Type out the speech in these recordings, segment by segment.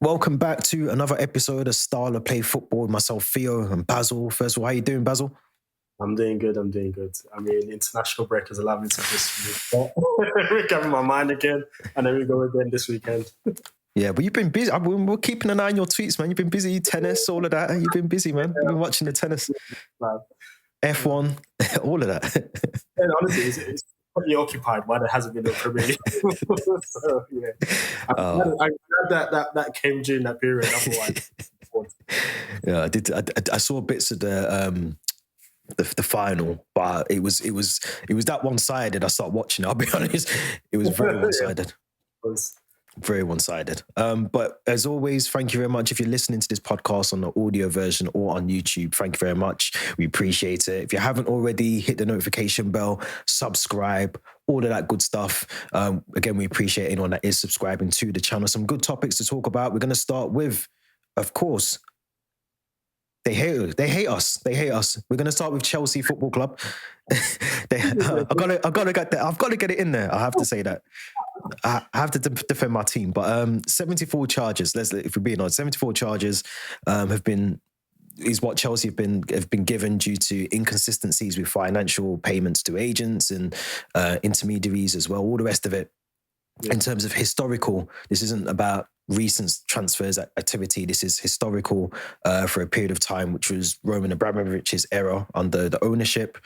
Welcome back to another episode of Style of Play Football with myself, Theo, and Basil. First of all, how you doing, Basil? I'm doing good. I mean, international break has allowed me to just recover my mind again, and then we go again this weekend. Yeah, but you've been busy. We're keeping an eye on your tweets, man. You've been busy, tennis, all of that. You've been busy, man. You've been watching the tennis, F1, all of that. And honestly, it's probably occupied while there hasn't been a Premier League. So, yeah. I'm glad that came during that period. Otherwise, yeah, I saw bits of the final, but it was that one-sided. I started watching it. I'll be honest, it was very one-sided. Very one-sided. But as always, thank you very much. If you're listening to this podcast on the audio version or on YouTube, thank you very much. We appreciate it. If you haven't already, hit the notification bell, subscribe, all of that good stuff. Again, we appreciate anyone that is subscribing to the channel. Some good topics to talk about. We're going to start with, of course, They hate us. We're going to start with Chelsea Football Club. I've got to get it in there. I have to say that. I have to defend my team. But 74 charges. If we're being honest, 74 charges is what Chelsea have been given due to inconsistencies with financial payments to agents and intermediaries as well. All the rest of it. Yeah. In terms of historical, this isn't about recent transfers activity. This is historical for a period of time, which was Roman Abramovich's era under the ownership.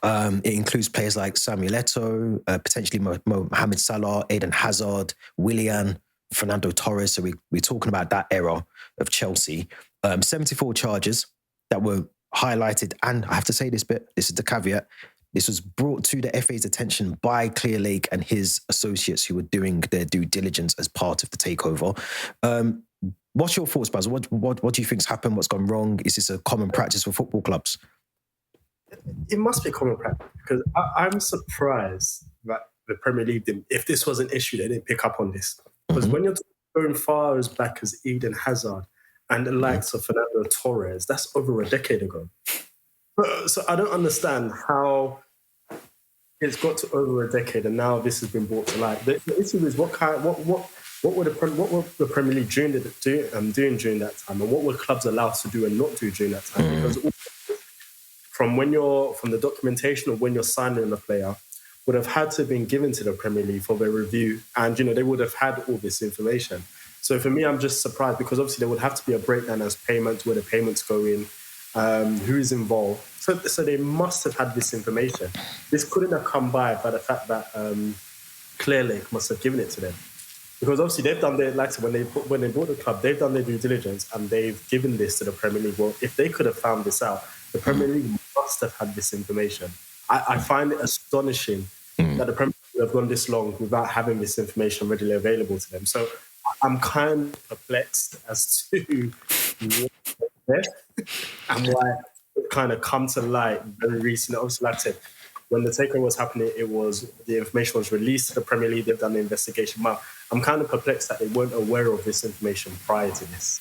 It includes players like Samuel Eto'o, potentially Mohamed Salah, Eden Hazard, Willian, Fernando Torres. So we're talking about that era of Chelsea. 74 charges that were highlighted. And I have to say this is the caveat. This was brought to the FA's attention by Clearlake and his associates who were doing their due diligence as part of the takeover. What's your thoughts, Basil? What do you think's happened? What's gone wrong? Is this a common practice for football clubs? It must be a common practice because I'm surprised that the Premier League if this was an issue, they didn't pick up on this. Because when you're going far as back as Eden Hazard and the likes of Fernando Torres, that's over a decade ago. So I don't understand how it's got to over a decade and now this has been brought to light. The issue is what were the Premier League doing during that time, and what were clubs allowed to do and not do during that time? Because from the documentation of when you're signing a player would have had to have been given to the Premier League for their review, and they would have had all this information. So for me, I'm just surprised because obviously there would have to be a breakdown as payments, where the payments go in. Who's involved. So they must have had this information. This couldn't have come by the fact that Clearlake must have given it to them. Because obviously they've done their, like when they bought the club, they've done their due diligence and they've given this to the Premier League. Well, if they could have found this out, the Premier League must have had this information. I find it astonishing that the Premier League have gone this long without having this information readily available to them. So I'm kind of perplexed as to and why it kind of come to light very recently. Obviously, like I said, when the takeover was happening, the information was released to the Premier League. They've done the investigation. But I'm kind of perplexed that they weren't aware of this information prior to this.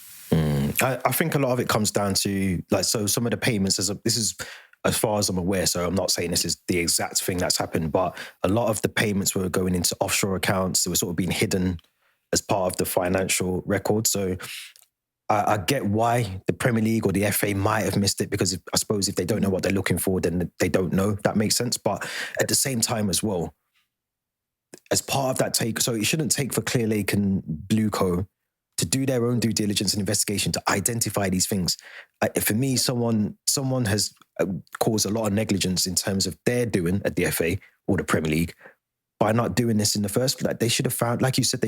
I think a lot of it comes down to some of the payments. This is as far as I'm aware. So I'm not saying this is the exact thing that's happened, but a lot of the payments were going into offshore accounts. They were sort of being hidden as part of the financial record. So I get why the Premier League or the FA might have missed it, because I suppose if they don't know what they're looking for, then they don't know. That makes sense. But at the same time as well, as part of that take, so it shouldn't take for Clearlake and Blueco to do their own due diligence and investigation to identify these things. For me, someone has caused a lot of negligence in terms of their doing at the FA or the Premier League by not doing this in the first place. They should have found, like you said,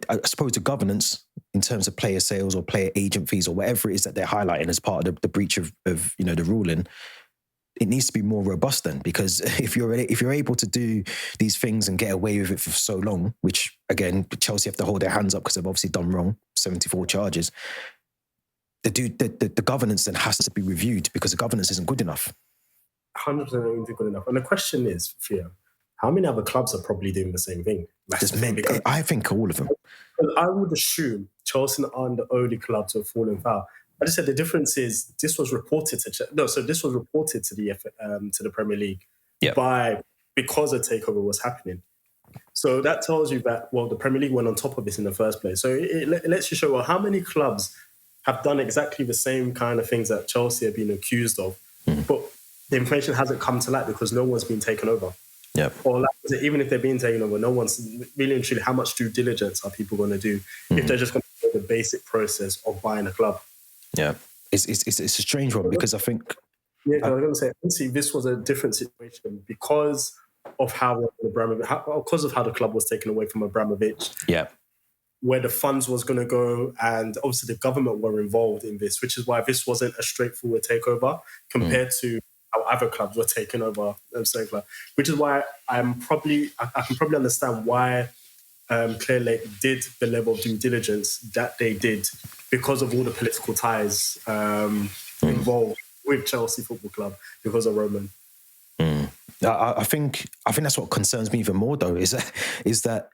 I suppose the governance in terms of player sales or player agent fees or whatever it is that they're highlighting as part of the breach of the ruling, it needs to be more robust then, because if you're able to do these things and get away with it for so long, which again, Chelsea have to hold their hands up because they've obviously done wrong, 74 charges, the governance then has to be reviewed because the governance isn't good enough. 100% isn't good enough. And the question is, Theo, how many other clubs are probably doing the same thing? I think all of them. I would assume Chelsea aren't the only clubs who have fallen foul. I just said the difference is this was reported to the Premier League because a takeover was happening. So that tells you that, well, the Premier League went on top of this in the first place. So it lets you show, well, how many clubs have done exactly the same kind of things that Chelsea have been accused of, but the information hasn't come to light because no one's been taken over. Yep. Or like, even if they're being taken over, no one's really and truly, how much due diligence are people going to do if they're just going to do the basic process of buying a club? Yeah. It's a strange one because I think... Yeah, I was going to say, obviously, this was a different situation because of how the club was taken away from Abramovich. Yeah. Where the funds was going to go, and obviously the government were involved in this, which is why this wasn't a straightforward takeover compared to how other clubs were taken over. Which is why I can probably understand why Clear Lake did the level of due diligence that they did because of all the political ties involved with Chelsea Football Club because of Roman. I think that's what concerns me even more though, is that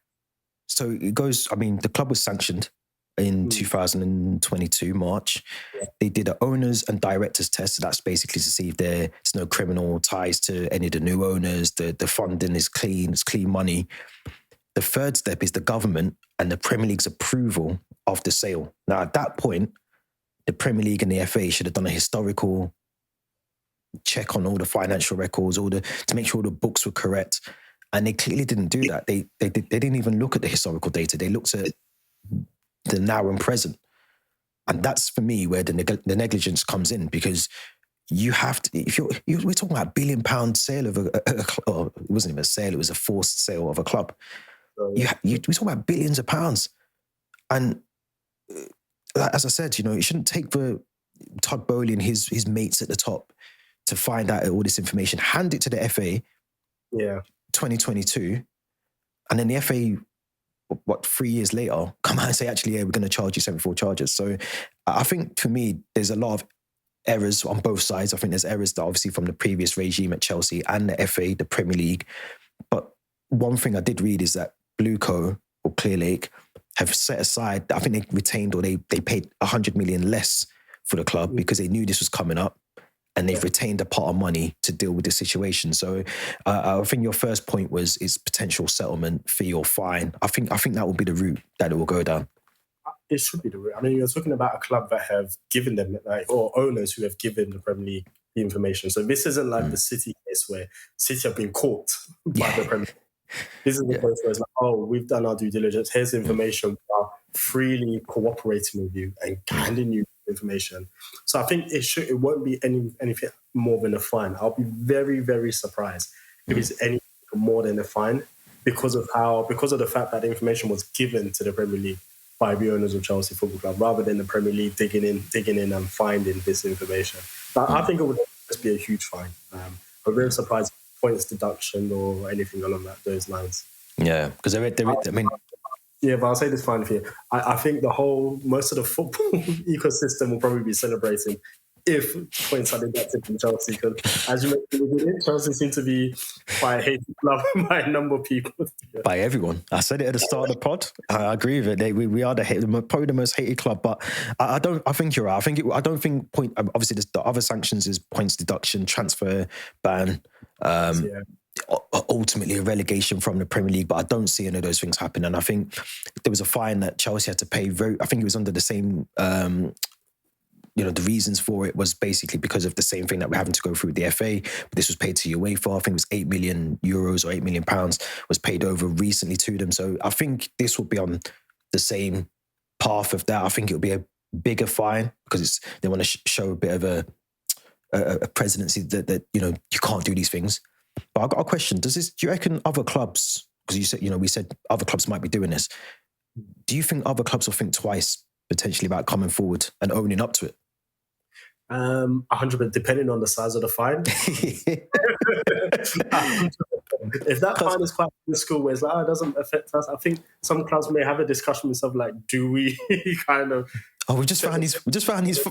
so it goes, I mean, the club was sanctioned in 2022, March. Yeah. They did an owners and directors test. So that's basically to see if there's no criminal ties to any of the new owners. The funding is clean, it's clean money. The third step is the government and the Premier League's approval of the sale. Now, at that point, the Premier League and the FA should have done a historical check on all the financial records, to make sure the books were correct. And they clearly didn't do that. They didn't even look at the historical data. They looked at the now and present. And that's, for me, where the negligence comes in, because you have to, we're talking about £1 billion sale of it wasn't even a sale, it was a forced sale of a club. We're talking about billions of pounds. And as I said, it shouldn't take for Todd Bowley and his mates at the top to find out all this information, hand it to the FA, 2022, and then the FA, 3 years later, come out and say, actually, we're going to charge you 74 charges. So I think, for me, there's a lot of errors on both sides. I think there's errors that obviously from the previous regime at Chelsea and the FA, the Premier League. But one thing I did read is that Blueco or Clear Lake have set aside, I think they retained or they paid 100 million less for the club because they knew this was coming up. And they've retained a pot of money to deal with the situation. So I think your first point is potential settlement fee or fine. I think that will be the route that it will go down. It should be the route. I mean, you're talking about a club that have given them, or owners who have given the Premier League the information. So this isn't like the City case where City have been caught by the Premier League. This is the case where it's like, we've done our due diligence. Here's information. We are freely cooperating with you and handing you information. So I think it won't be anything more than a fine. I'll be very, very surprised if it's anything more than a fine because of the fact that the information was given to the Premier League by the owners of Chelsea Football Club rather than the Premier League digging in and finding this information. But I think it would just be a huge fine. I'm very surprised points deduction or anything along those lines. Yeah, because I mean. Yeah, but I'll say this finally for you. I think most of the football ecosystem will probably be celebrating if points are deducted from Chelsea. Because as you mentioned, Chelsea seem to be quite a hated club by a number of people. Yeah. By everyone. I said it at the start of the pod. I agree with it. We are probably the most hated club, but I think you're right. I don't think obviously the other sanctions is points deduction, transfer ban, ultimately a relegation from the Premier League, but I don't see any of those things happen. And I think there was a fine that Chelsea had to pay. I think it was under the same, the reasons for it was basically because of the same thing that we're having to go through with the FA. But this was paid to UEFA. I think it was €8 million or £8 million was paid over recently to them. So I think this will be on the same path of that. I think it'll be a bigger fine because they want to show a bit of a presidency that you can't do these things. But I've got a question. Do you reckon other clubs, because you said, we said other clubs might be doing this. Do you think other clubs will think twice potentially about coming forward and owning up to it? 100%, depending on the size of the fine. If that fine is quite minuscule, where it's like, it doesn't affect us, I think some clubs may have a discussion with themselves like, do we kind of... we just found these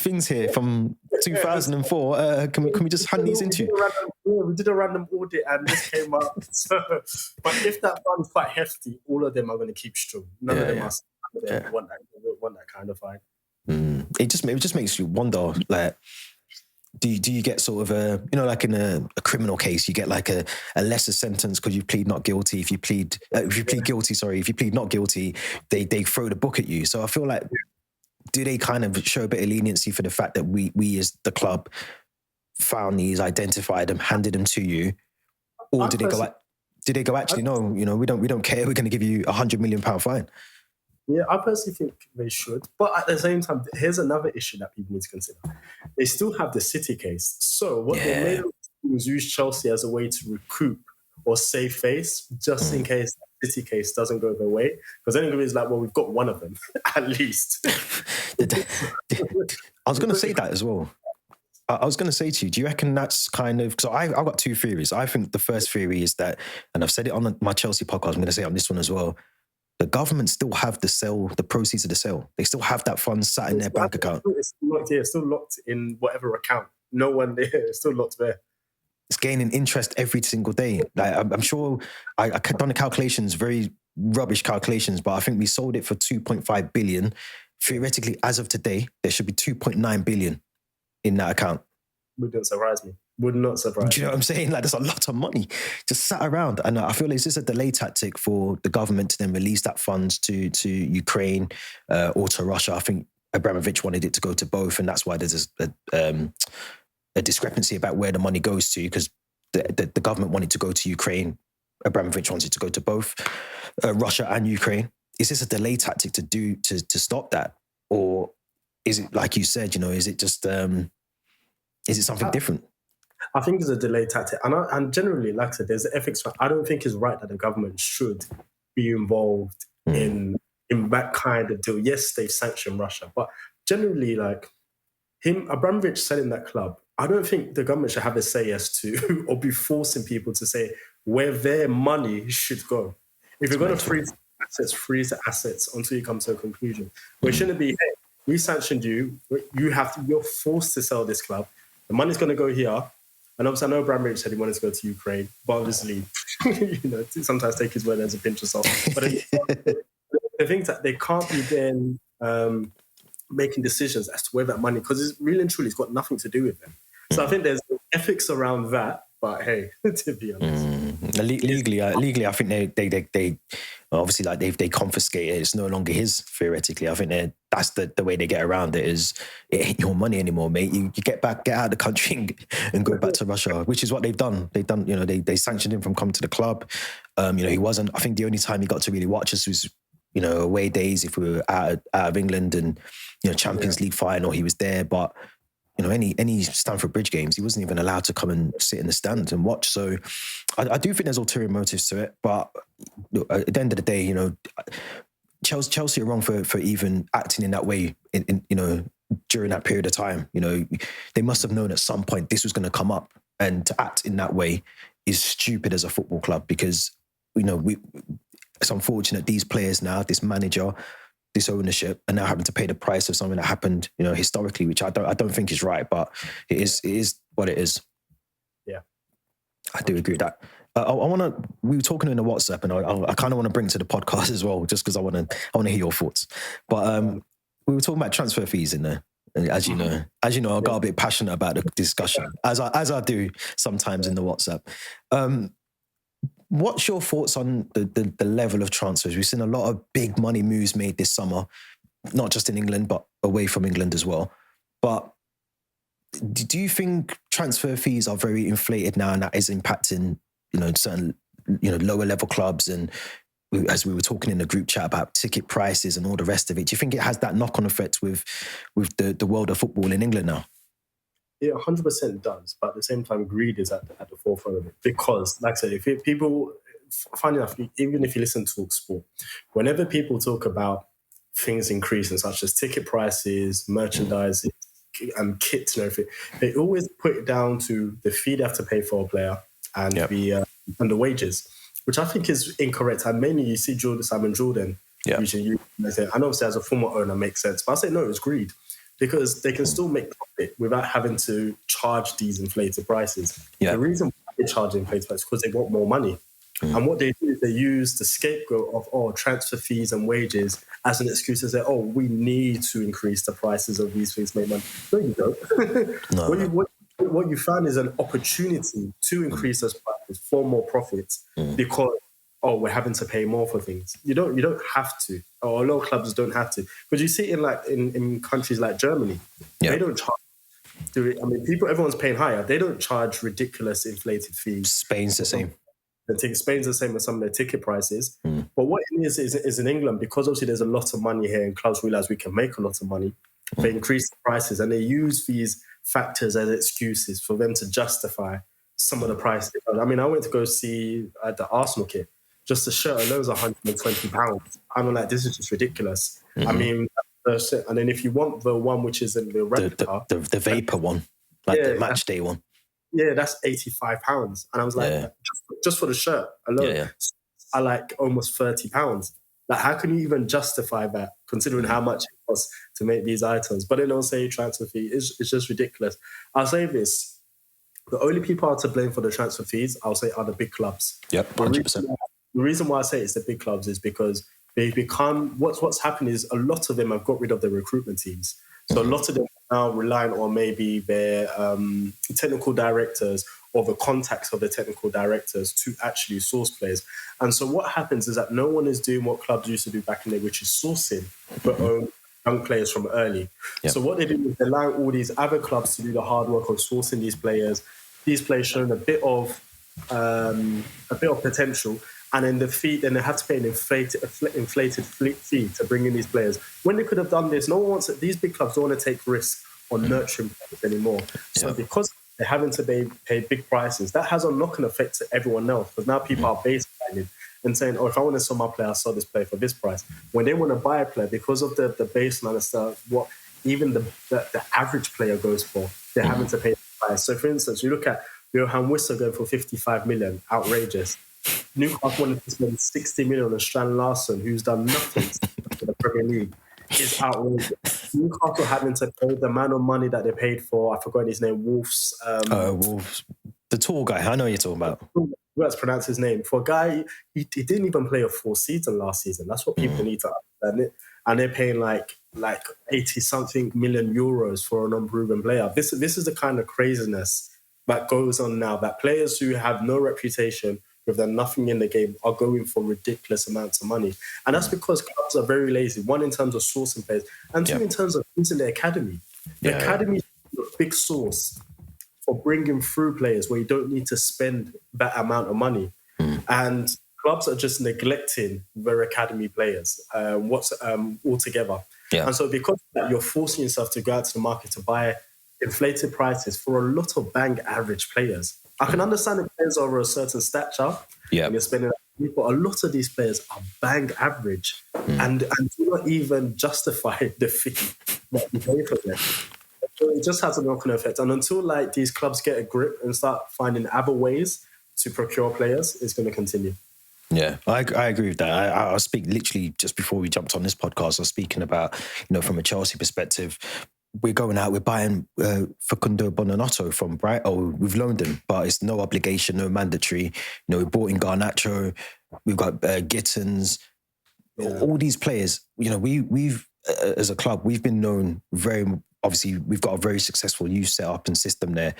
things here from 2004. Can we just hand these into you? We did a random audit and this came up. But if that fine is quite hefty, all of them are going to keep strong. None of them want that kind of fine. It just makes you wonder, like, do you get sort of a, you know, like in a criminal case, you get like a lesser sentence because you plead not guilty. If you plead not guilty, they throw the book at you. So I feel like, do they kind of show a bit of leniency for the fact that we as the club found these, identified them, handed them to you, or did they go actually no, you know, we don't care, we're going to give you £100 million fine? Yeah, I personally think they should. But at the same time, here's another issue that people need to consider. They still have the City case. So what they made was use Chelsea as a way to recoup or save face, just in case the City case doesn't go their way. Because then it's like, well, we've got one of them, at least. I was going to say that as well. I was going to say to you, do you reckon that's kind of... So I've got two theories. I think the first theory is that, and I've said it on my Chelsea podcast, I'm going to say it on this one as well, the government still have the proceeds of the sale. They still have that fund sat in their bank account. It's still locked in whatever account. No one there. It's still locked there. It's gaining interest every single day. Like, I'm sure I done the calculations, very rubbish calculations, but I think we sold it for 2.5 billion. Theoretically, as of today, there should be 2.9 billion in that account. Wouldn't surprise me. Would not surprise me. Do you know what I'm saying? Like, there's a lot of money just sat around. And I feel like it's just a delay tactic for the government to then release that funds to Ukraine or to Russia. I think Abramovich wanted it to go to both, and that's why there's a discrepancy about where the money goes to, because the government wanted to go to Ukraine. Abramovich wanted to go to both Russia and Ukraine. Is this a delay tactic to stop that? Or is it, like you said, you know, is it just, is it something different? I think it's a delay tactic. And generally, like I said, there's the ethics. I don't think it's right that the government should be involved in that kind of deal. Yes, they've sanctioned Russia, but generally, like Abramovich selling that club, I don't think the government should have a say as to, or be forcing people to say where their money should go. If you're going to freeze the assets until you come to a conclusion. But it shouldn't be, hey, we sanctioned you, you're forced to sell this club. The money's going to go here. And obviously, I know Abramovich said he wanted to go to Ukraine, but obviously, you know, sometimes take his word as a pinch of salt. But the thing that they can't be then making decisions as to where that money, because it's really and truly, it's got nothing to do with them. So I think there's ethics around that. But hey, to be honest, legally, I think they obviously, like, they confiscate it. It's no longer his, theoretically. I think that's the way they get around it. Is it ain't your money anymore, mate? You get out of the country and go back to Russia, which is what they've done. You know, they sanctioned him from coming to the club. You know, he wasn't. I think the only time he got to really watch us was, you know, away days if we were out of England and, you know, Champions League final, he was there, but. You know, any Stamford Bridge games, he wasn't even allowed to come and sit in the stand and watch. So I do think there's ulterior motives to it. But at the end of the day, you know, Chelsea are wrong for even acting in that way, in you know, during that period of time. You know, they must have known at some point this was going to come up. And to act in that way is stupid as a football club, because, you know, it's unfortunate these players now, this manager, this ownership, are now having to pay the price of something that happened, you know, historically, which I don't think is right, but it is what it is. Yeah, I do agree with that. We were talking in the WhatsApp, and I kind of want to bring to the podcast as well, just because I want to hear your thoughts. But we were talking about transfer fees in there. And as you know, I got a bit passionate about the discussion, as I do sometimes in the WhatsApp. What's your thoughts on the level of transfers? We've seen a lot of big money moves made this summer, not just in England, but away from England as well. But do you think transfer fees are very inflated now, and that is impacting, you know, certain, you know, lower level clubs? And as we were talking in the group chat about ticket prices and all the rest of it, do you think it has that knock-on effect with the world of football in England now? It 100% does, but at the same time, greed is at the forefront of it. Because, like I said, if people, funny enough, even if you listen to Talk Sport, whenever people talk about things increasing, such as ticket prices, merchandise, and kits and everything, they always put it down to the fee they have to pay for a player and the wages, which I think is incorrect. And mainly you see Simon Jordan. Usually, and obviously as a former owner, makes sense. But I say no, it's greed. Because they can still make profit without having to charge these inflated prices. Yeah. The reason why they charge inflated prices is because they want more money. And what they do is they use the scapegoat of transfer fees and wages as an excuse to say, we need to increase the prices of these things to make money. No, you don't. No. what you found is an opportunity to increase those prices for more profits because we're having to pay more for things. You don't have to, or a lot of clubs don't have to, because you see in countries like Germany, they don't charge. Everyone's paying higher. They don't charge ridiculous inflated fees. Spain's the same. Spain's the same with some of their ticket prices. But what it is in England, because obviously there's a lot of money here and clubs realize we can make a lot of money, they increase the prices and they use these factors as excuses for them to justify some of the prices. I mean, I went to go see the Arsenal kit. Just a shirt alone was £120. I'm like, this is just ridiculous. I mean, and then if you want the one which is in the replica, the vapor one, like the match day one. Yeah, that's £85. And I was like, just for the shirt alone, I like almost £30. Like, how can you even justify that, considering how much it costs to make these items? But then they'll say transfer fee. It's just ridiculous. I'll say this. The only people are to blame for the transfer fees, I'll say, are the big clubs. Yep, 100%. The reason why I say it's the big clubs is because they become, what's happened is a lot of them have got rid of their recruitment teams. So a lot of them are now relying on maybe their technical directors or the contacts of the technical directors to actually source players. And so what happens is that no one is doing what clubs used to do back in the day, which is sourcing their own young players from early. Yep. So what they do is they allow all these other clubs to do the hard work of sourcing these players showing a bit of potential. And then they have to pay an inflated fee to bring in these players. When they could have done this, no one wants it. These big clubs don't want to take risks on nurturing players anymore. So because they're having to pay big prices, that has a knock-on effect to everyone else. Because now people are baselining and saying, if I want to sell my player, I'll sell this player for this price. When they want to buy a player, because of the baseline and stuff, what even the average player goes for, they're having to pay the price. So for instance, you look at Wissa going for 55 million, outrageous. Newcastle wanted to spend 60 million on Strand Larson, who's done nothing for the Premier League. It's outrageous. Newcastle having to pay the amount of money that they paid for, I forgot his name, Wolves. Wolves. The tall guy, I know what you're talking about. Let's pronounce his name. For a guy, he didn't even play a full season last season. That's what people need to understand. And they're paying like 80-something million euros for an unproven player. This is the kind of craziness that goes on now, that players who have no reputation, with them nothing in the game, are going for ridiculous amounts of money. And that's because clubs are very lazy. One, in terms of sourcing players, and two, in terms of using the academy. The academy is a big source for bringing through players where you don't need to spend that amount of money. And clubs are just neglecting their academy players altogether. Yeah. And so because of that, you're forcing yourself to go out to the market to buy inflated prices for a lot of bang average players. I can understand the players over a certain stature. Yeah, you're spending, but a lot of these players are bang average and do not even justify the fee that you pay for them. So it just has a knock-on effect. And until these clubs get a grip and start finding other ways to procure players, it's going to continue. Yeah, I agree with that. I speak literally just before we jumped on this podcast. I was speaking about, from a Chelsea perspective. We're going out, we're buying Facundo Bonanotto from Brighton. We've loaned him, but it's no obligation, no mandatory. We bought in Garnacho, we've got Gittins, all these players. We've as a club, we've been known obviously, we've got a very successful youth setup and system there.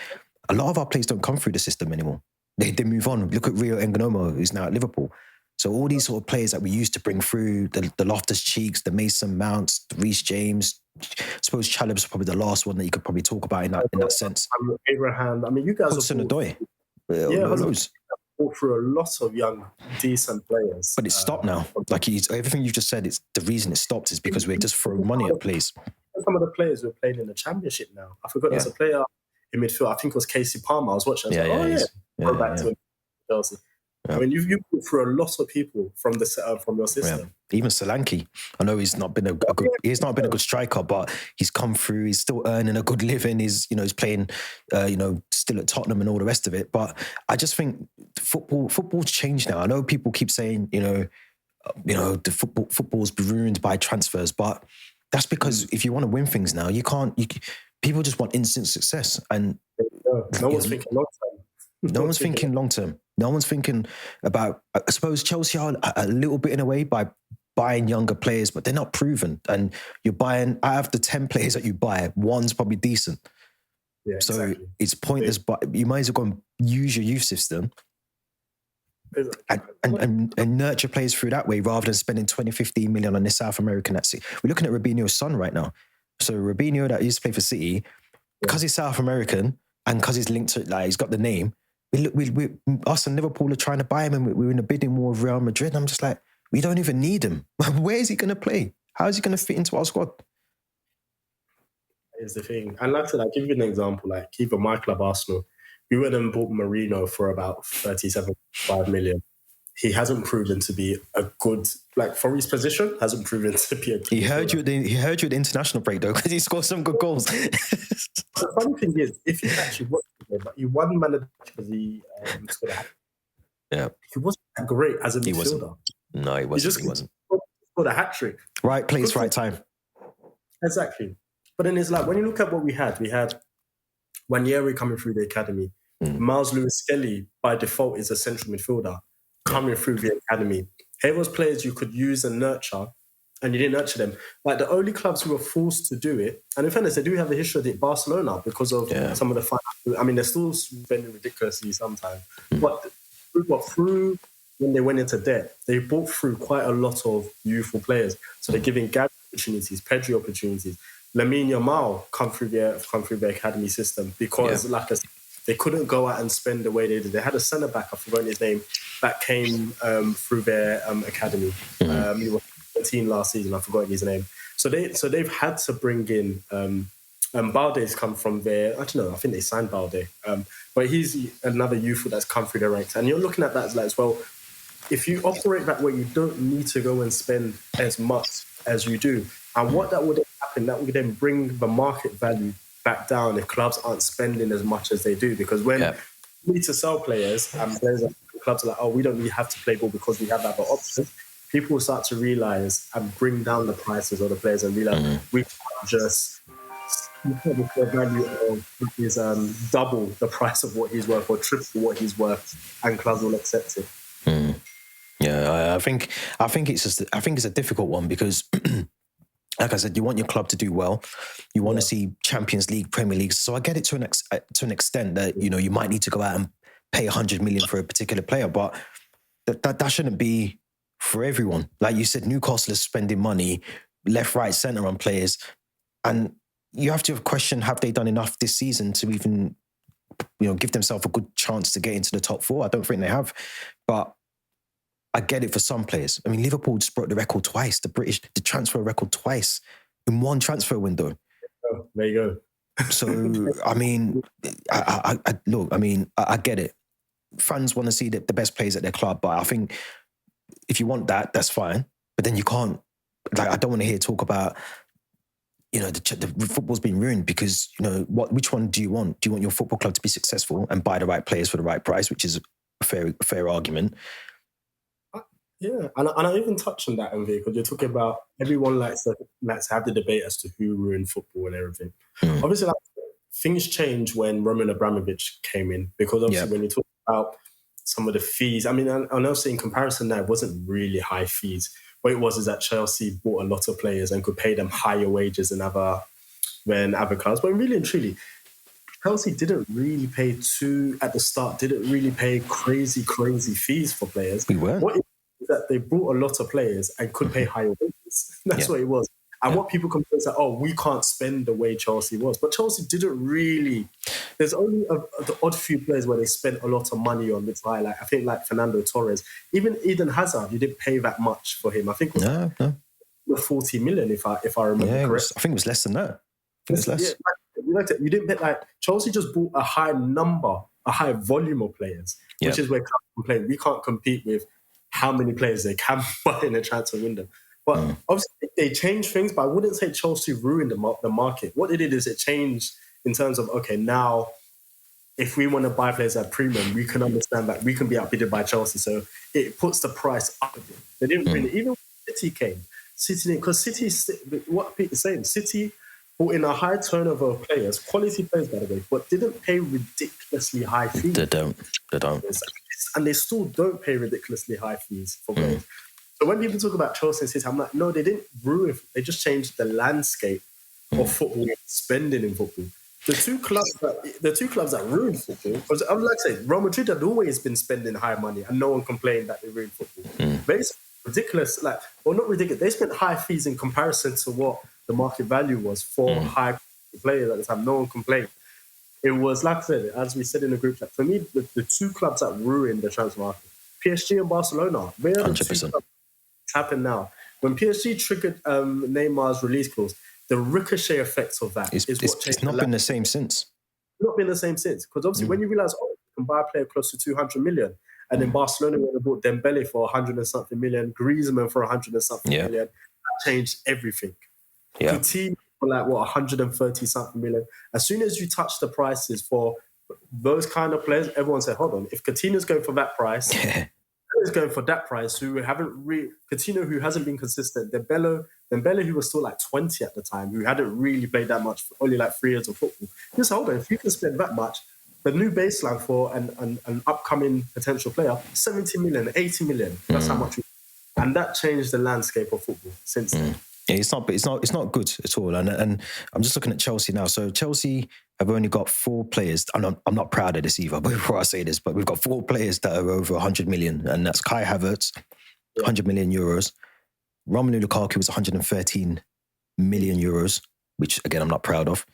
A lot of our players don't come through the system anymore. They move on. Look at Rio Engonomo, who's now at Liverpool. So all these sort of players that we used to bring through, the Loftus-Cheeks, the Mason Mounts, the Reece James. I suppose Chalobah's probably the last one that you could probably talk about in that sense. Abraham. I mean, you guys Hudson-Odoi. Brought through a lot of young, decent players. But it's stopped now. Everything you've just said, it's the reason it stopped is because we're just throwing money at players. Some of the players who are playing in the Championship now. I forgot there's a player in midfield. I think it was Casey Palmer. I was watching. Go back to Chelsea. Yeah. I mean, you've put through a lot of people from your system. Yeah. Even Solanke, I know he's not been a good striker, but he's come through. He's still earning a good living. He's playing, still at Tottenham and all the rest of it. But I just think football's changed now. I know people keep saying, the football's ruined by transfers, but that's because if you want to win things now, you can't. People just want instant success, and no one's thinking long term. No one's thinking long term. No one's thinking about, I suppose Chelsea are a little bit in a way by buying younger players, but they're not proven. And you're buying, out of the 10 players that you buy, one's probably decent. Yeah, So exactly. it's pointless, but you might as well go and use your youth system and nurture players through that way rather than spending 20, 15 million on this South American. We're looking at Robinho's son right now. So Robinho that used to play for City, because he's South American and because he's linked to, like, he's got the name, us and Liverpool are trying to buy him, and we're in a bidding war with Real Madrid. I'm just like, we don't even need him. Where is he going to play? How is he going to fit into our squad? Is the thing. And like I said, I'll give you an example. Like, even my club, Arsenal, we went and bought Marino for about 37.5 million. He hasn't proven to be a good, like, for his position, hasn't proven to be a good. He heard you at the international break, though, because he scored some good goals. The funny thing is, if you actually watch it, but he won man of the match because he scored a hat. Yeah. He wasn't that great as a midfielder. Wasn't. No, he wasn't. He wasn't. Scored a hat trick. Right place, right time. Exactly. But then it's like, when you look at what we had Wanyeri coming through the academy. Miles Lewis-Skelly, by default, is a central midfielder coming through the academy. Here was players you could use and nurture, and you didn't nurture them. Like, the only clubs who were forced to do it, and in fairness, they do have a history of it, Barcelona, because of some of the financial. I mean, they're still spending ridiculously sometimes. But through when they went into debt, they brought through quite a lot of youthful players. So they're giving Gavi opportunities, Pedri opportunities. Lamine Yamal come through their academy system because, like I said, they couldn't go out and spend the way they did. They had a centre back, I've forgotten his name, that came through their academy. He was 13 last season, I've forgotten his name. So they've had to bring in Balde's come from there. I don't know, I think they signed Balde. But he's another youthful that's come through the ranks. And you're looking at that as well. If you operate that way, you don't need to go and spend as much as you do. And what that would happen, that would then bring the market value back down if clubs aren't spending as much as they do. Because when you need to sell players, and clubs are like, oh, we don't really have to play ball because we have other options, people will start to realise and bring down the prices of the players and realise we can't just the value of is double the price of what he's worth or triple what he's worth, and clubs will accept it. Yeah, I think it's a difficult one because, like I said, you want your club to do well. You want to see Champions League, Premier League. So I get it to an extent that, you know, you might need to go out and pay 100 million for a particular player, but that shouldn't be for everyone. Like you said, Newcastle is spending money left, right, centre on players, and you have to question: have they done enough this season to even, you know, give themselves a good chance to get into the top four? I don't think they have, but I get it for some players. I mean, Liverpool just broke the record twice, the transfer record twice in one transfer window. Oh, there you go. So, I mean, I get it. Fans want to see the best players at their club, but I think if you want that, that's fine. But then you can't, like, I don't want to hear talk about, you know, the football's been ruined because, you know, which one do you want? Do you want your football club to be successful and buy the right players for the right price, which is a fair argument? Yeah, and I even touched on that, Ange, because you're talking about everyone likes to have the debate as to who ruined football and everything. Obviously, like, things changed when Roman Abramovich came in, because obviously when you talk about some of the fees, I mean, I know in comparison now, it wasn't really high fees. What it was is that Chelsea bought a lot of players and could pay them higher wages than other clubs. But really and truly, Chelsea didn't really pay didn't really pay crazy fees for players. We weren't. What that they brought a lot of players and could pay higher wages. That's what it was. And what people complain is that, oh, we can't spend the way Chelsea was. But Chelsea didn't really... There's only the odd few players where they spent a lot of money on, which I think like Fernando Torres. Even Eden Hazard, you didn't pay that much for him. I think it was 40 million, if I remember correctly. I think it was less than that. You didn't pay, like, Chelsea just bought a high volume of players, which is where clubs complain. We can't compete with how many players they can buy in a transfer window. But obviously they changed things, but I wouldn't say Chelsea ruined the market. What it did is it changed in terms of, okay, now if we want to buy players at premium, we can understand that we can be outbidded by Chelsea. So it puts the price up a bit. They didn't really, even when City came, because City, what Peter's saying, City brought in a high turnover of players, quality players, by the way, but didn't pay ridiculously high fees. They don't. And they still don't pay ridiculously high fees for players. So when people talk about Chelsea and City, I'm like, no, they didn't ruin it. They just changed the landscape of football, spending in football. the two clubs that ruined football, because I would like to say Real Madrid had always been spending high money and no one complained that they ruined football. Basically, ridiculous, not ridiculous. They spent high fees in comparison to what the market value was for high players at the time. No one complained. It was, like I said, as we said in the group chat, for me, the two clubs that ruined the transfer market, PSG and Barcelona. Where are the 100%. two clubs? It's happened now. When PSG triggered Neymar's release clause, the ricochet effects of that is what changed. It's not been the same since. Not been the same since. Because obviously when you realise, you can buy a player close to 200 million, and in Barcelona when they bought Dembele for 100 and something million, Griezmann for 100 and something million, that changed everything. Yeah. Coutinho for 130 something million. As soon as you touch the prices for those kind of players, everyone said, hold on, if Coutinho's going for that price, is going for that price, Coutinho, who hasn't been consistent, Dembele, who was still 20 at the time, who hadn't really played that much, only 3 years of football. Just hold on, if you can spend that much, the new baseline for an upcoming potential player, 70 million, 80 million. That's how much. And that changed the landscape of football since then. Yeah, it's not good at all. And I'm just looking at Chelsea now. So Chelsea have only got 4 players. I'm not proud of this either, but before I say this, but we've got 4 players that are over 100 million, and that's Kai Havertz, 100 million euros. Romelu Lukaku was 113 million euros, which again I'm not proud of.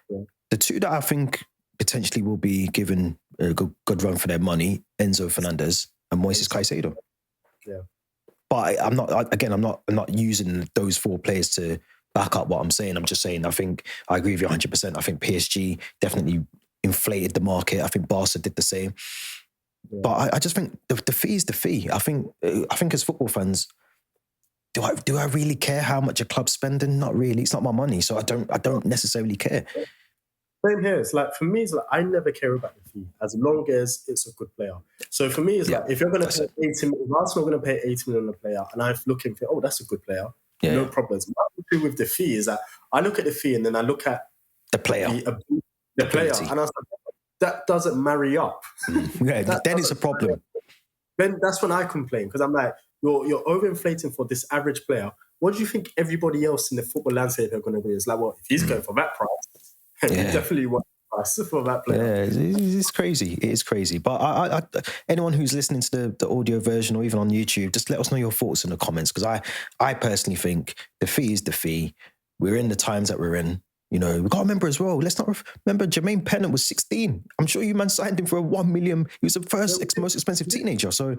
Yeah. The two that I think potentially will be given a good run for their money, Enzo Fernandez and Moises Caicedo. Yeah. But I'm not using those 4 players to back up what I'm saying. I'm just saying, I think I agree with you 100%. I think PSG definitely inflated the market. I think Barca did the same. Yeah. But I just think the fee is the fee. I think as football fans, do I really care how much a club's spending? Not really. It's not my money, so I don't necessarily care. Same here. It's for me, it's I never care about the fee as long as it's a good player. So for me, it's if you're going to pay 80 million, if Arsenal are going to pay 80 million on a player, and I'm looking for, that's a good player, no problems. My issue with the fee is that I look at the fee and then I look at the player, the player, and I was like, that doesn't marry up. Then it's a problem. Then that's when I complain, because I'm like, you're overinflating for this average player. What do you think everybody else in the football landscape are going to do? It's if he's going for that price, you definitely want price for that player. Yeah, it's crazy. It is crazy. But I anyone who's listening to the audio version or even on YouTube, just let us know your thoughts in the comments, because I personally think the fee is the fee. We're in the times that we're in. We've got to remember as well, let's not remember Jermaine Pennant was 16. I'm sure you man signed him for $1 million. He was the first most expensive teenager. So,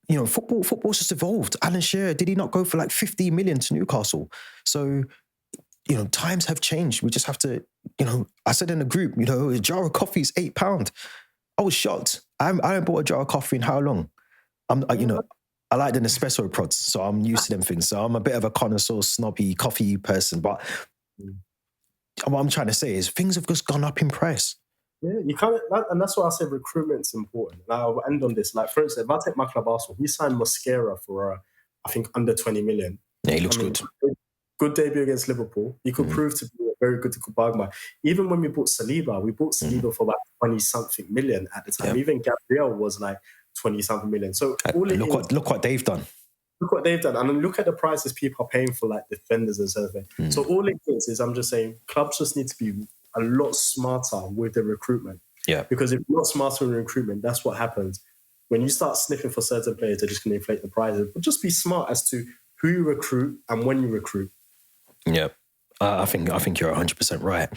football's just evolved. Alan Shearer, did he not go for 50 million to Newcastle? So, times have changed. We just have to, I said in the group, a jar of coffee is £8. I was shocked. I haven't bought a jar of coffee in how long? I like the Nespresso prods, so I'm used to them things. So I'm a bit of a connoisseur, snobby, coffee person. But what I'm trying to say is things have just gone up in price. Yeah, you can't, and that's why I say recruitment's important. And I'll end on this. For instance, if I take my club Arsenal, we signed Mosquera for, I think, under 20 million. Yeah, he looks good. Good debut against Liverpool. He could prove to be a very good bargain. Even when we bought Saliba for about 20-something million at the time. Yeah. Even Gabriel was 20-something million. So look what they've done. Look what they've done. And look at the prices people are paying for defenders and stuff. So all it is I'm just saying clubs just need to be a lot smarter with the recruitment. Yeah. Because if you're not smarter in recruitment, that's what happens. When you start sniffing for certain players, they're just going to inflate the prices. But just be smart as to who you recruit and when you recruit. Yeah. I think you're 100% right.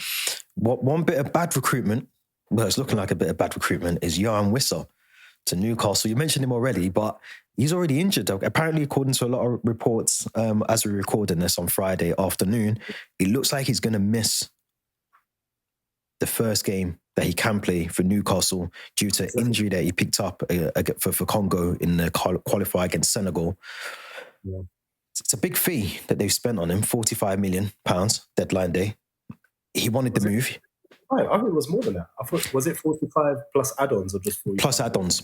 One bit of bad recruitment, well, it's looking like a bit of bad recruitment, is Jan Wissa to Newcastle. You mentioned him already, but he's already injured. Apparently, according to a lot of reports, as we're recording this on Friday afternoon, it looks like he's going to miss the first game that he can play for Newcastle due to injury that he picked up for Congo in the qualifier against Senegal. Yeah. It's a big fee that they've spent on him, £45 million deadline day. He wanted the move. Right, I think it was more than that. I thought, was it 45 plus add-ons or just 45?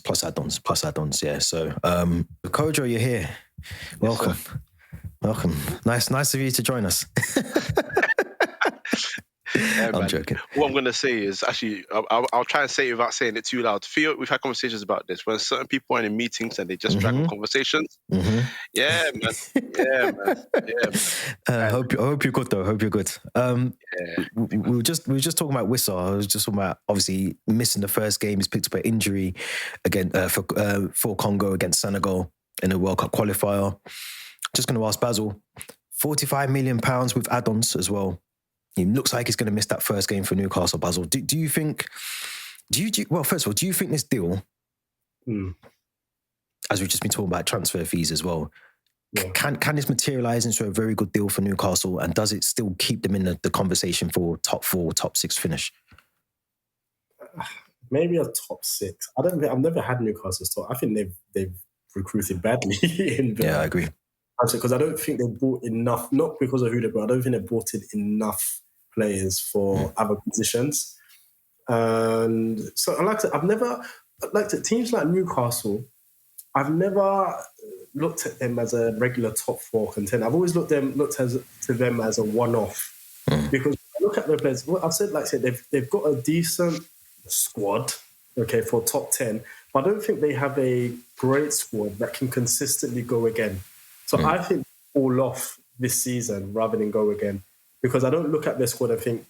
Plus add-ons, yeah. So, Kojo, you're here. Welcome. Yes, Welcome. Nice of you to join us. Yeah, I'm man. joking. What I'm gonna say is actually, I'll try and say it without saying it too loud. Theo, we've had conversations about this when certain people are in meetings and they just drag on conversations. Yeah, man. Yeah, man. Yeah, man. I hope you're good though. Hope you're good. We were just talking about Wissa. I was just talking about obviously missing the first game. He's picked up an injury again for Congo against Senegal in the World Cup qualifier. Just going to ask Basil, £45 million with add-ons as well. He looks like he's going to miss that first game for Newcastle. Basil, do you think? Well, first of all, do you think this deal, as we've just been talking about transfer fees as well, can this materialise into a very good deal for Newcastle, and does it still keep them in the conversation for top 4, top 6 finish? Maybe a top 6. I've never had Newcastle's top. I think they've recruited badly. Yeah, I agree. Because I don't think they brought enough. Not because of who they brought. I don't think they brought in enough players for other positions. And so teams like Newcastle. I've never looked at them as a regular top 4 contender. I've always looked to them as a one-off because I look at their players. I've said, they've got a decent squad, for top 10, but I don't think they have a great squad that can consistently go again. So I think fall off this season rather than go again, because I don't look at their squad and think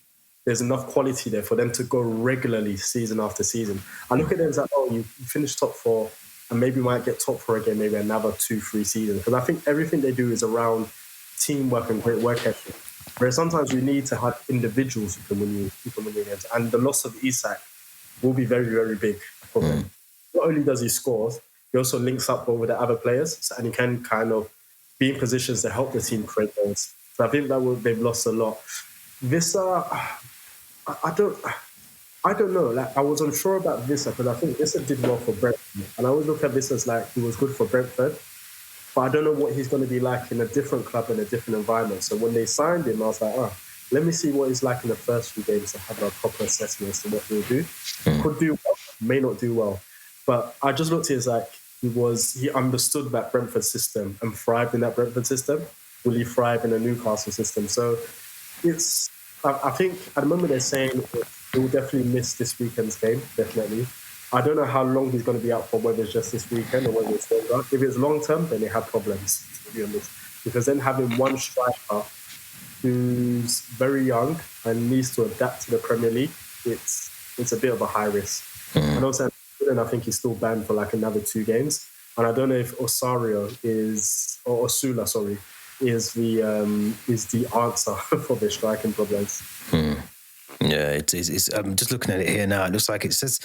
there's enough quality there for them to go regularly season after season. I look at them as like, you finished top 4 and maybe might get top 4 again, maybe another 2-3 seasons. Because I think everything they do is around teamwork and great work ethic. Whereas sometimes you need to have individuals who can win you games. And the loss of Isak will be very, very big for them. Not only does he score, he also links up with the other players, and he can kind of be in positions to help the team create goals. So I think they've lost a lot. Wissa, I don't know. I was unsure about Wissa because I think Wissa did well for Brentford, and I always look at this as he was good for Brentford. But I don't know what he's going to be like in a different club in a different environment. So when they signed him, I was like, let me see what he's like in the first few games to have a proper assessment as to what he'll do. Could do well, may not do well. But I just looked at it as he understood that Brentford system and thrived in that Brentford system. Will he thrive in a Newcastle system? So I think at the moment they're saying he will definitely miss this weekend's game, definitely. I don't know how long he's going to be out for, whether it's just this weekend or whether it's longer. If it's long term, then they have problems, to be honest. Because then having one striker who's very young and needs to adapt to the Premier League, it's a bit of a high risk. And also, I think he's still banned for another 2 games. And I don't know if Osula is the answer for their striking problems. Yeah, it is. I'm just looking at it here now. It looks like it says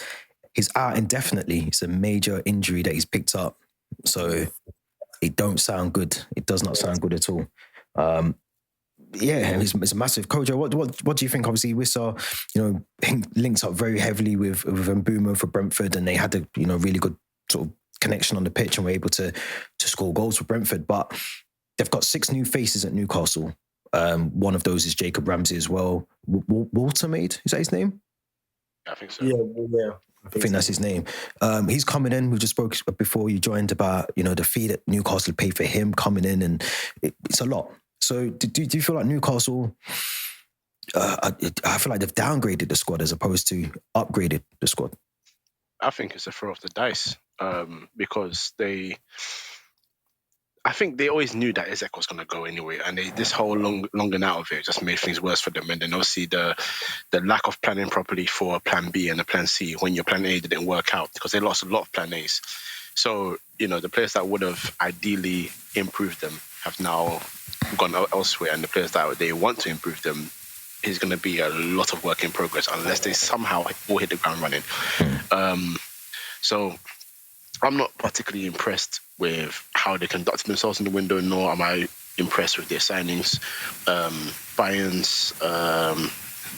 he's out indefinitely. It's a major injury that he's picked up. So it don't sound good. It does not sound good at all. It's a massive. Kojo, what do you think? Obviously, Wissa, linked up very heavily with Mbeumo for Brentford, and they had a really good sort of connection on the pitch and were able to score goals for Brentford. But they've got 6 new faces at Newcastle. One of those is Jacob Ramsey as well. Watermaid, is that his name? I think so. Yeah. I think that's his name. He's coming in. We just spoke before you joined about the fee that Newcastle paid for him coming in, and it's a lot. So do you feel like Newcastle? I feel like they've downgraded the squad as opposed to upgraded the squad. I think it's a throw of the dice because I think they always knew that Isak was going to go anyway, and this whole longing out of it just made things worse for them. And then obviously the lack of planning properly for a plan B and a plan C when your plan A didn't work out, because they lost a lot of plan A's. So the players that would have ideally improved them have now gone elsewhere, and the players that they want to improve them is going to be a lot of work in progress unless they somehow all hit the ground running. So I'm not particularly impressed with how they conducted themselves in the window, nor am I impressed with their signings. Bayern's, I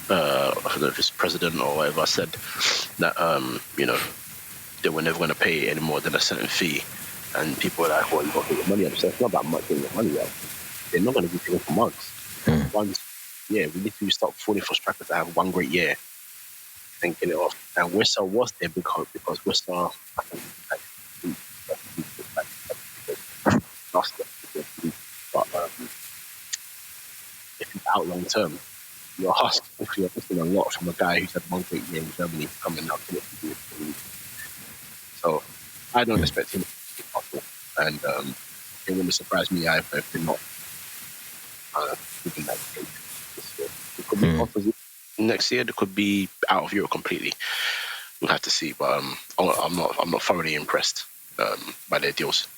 don't know if it's president or whatever, said that, they were never going to pay any more than a certain fee. And people were like, well, you've got to get your money up. So it's not about much getting your money up. They're not going to be paying for months. We literally start falling for strikers that have one great year and get it off. And Wissa was there because Wissa, I think, lost it. But if he's out long term, you're asking a lot from a guy who's had one great year in Germany coming out to what he did. So I don't expect him to be possible, and it wouldn't surprise me either if they're not keeping that game this year. It could be possible next year. It could be out of Europe completely. We'll have to see, but I'm not thoroughly impressed by their deals.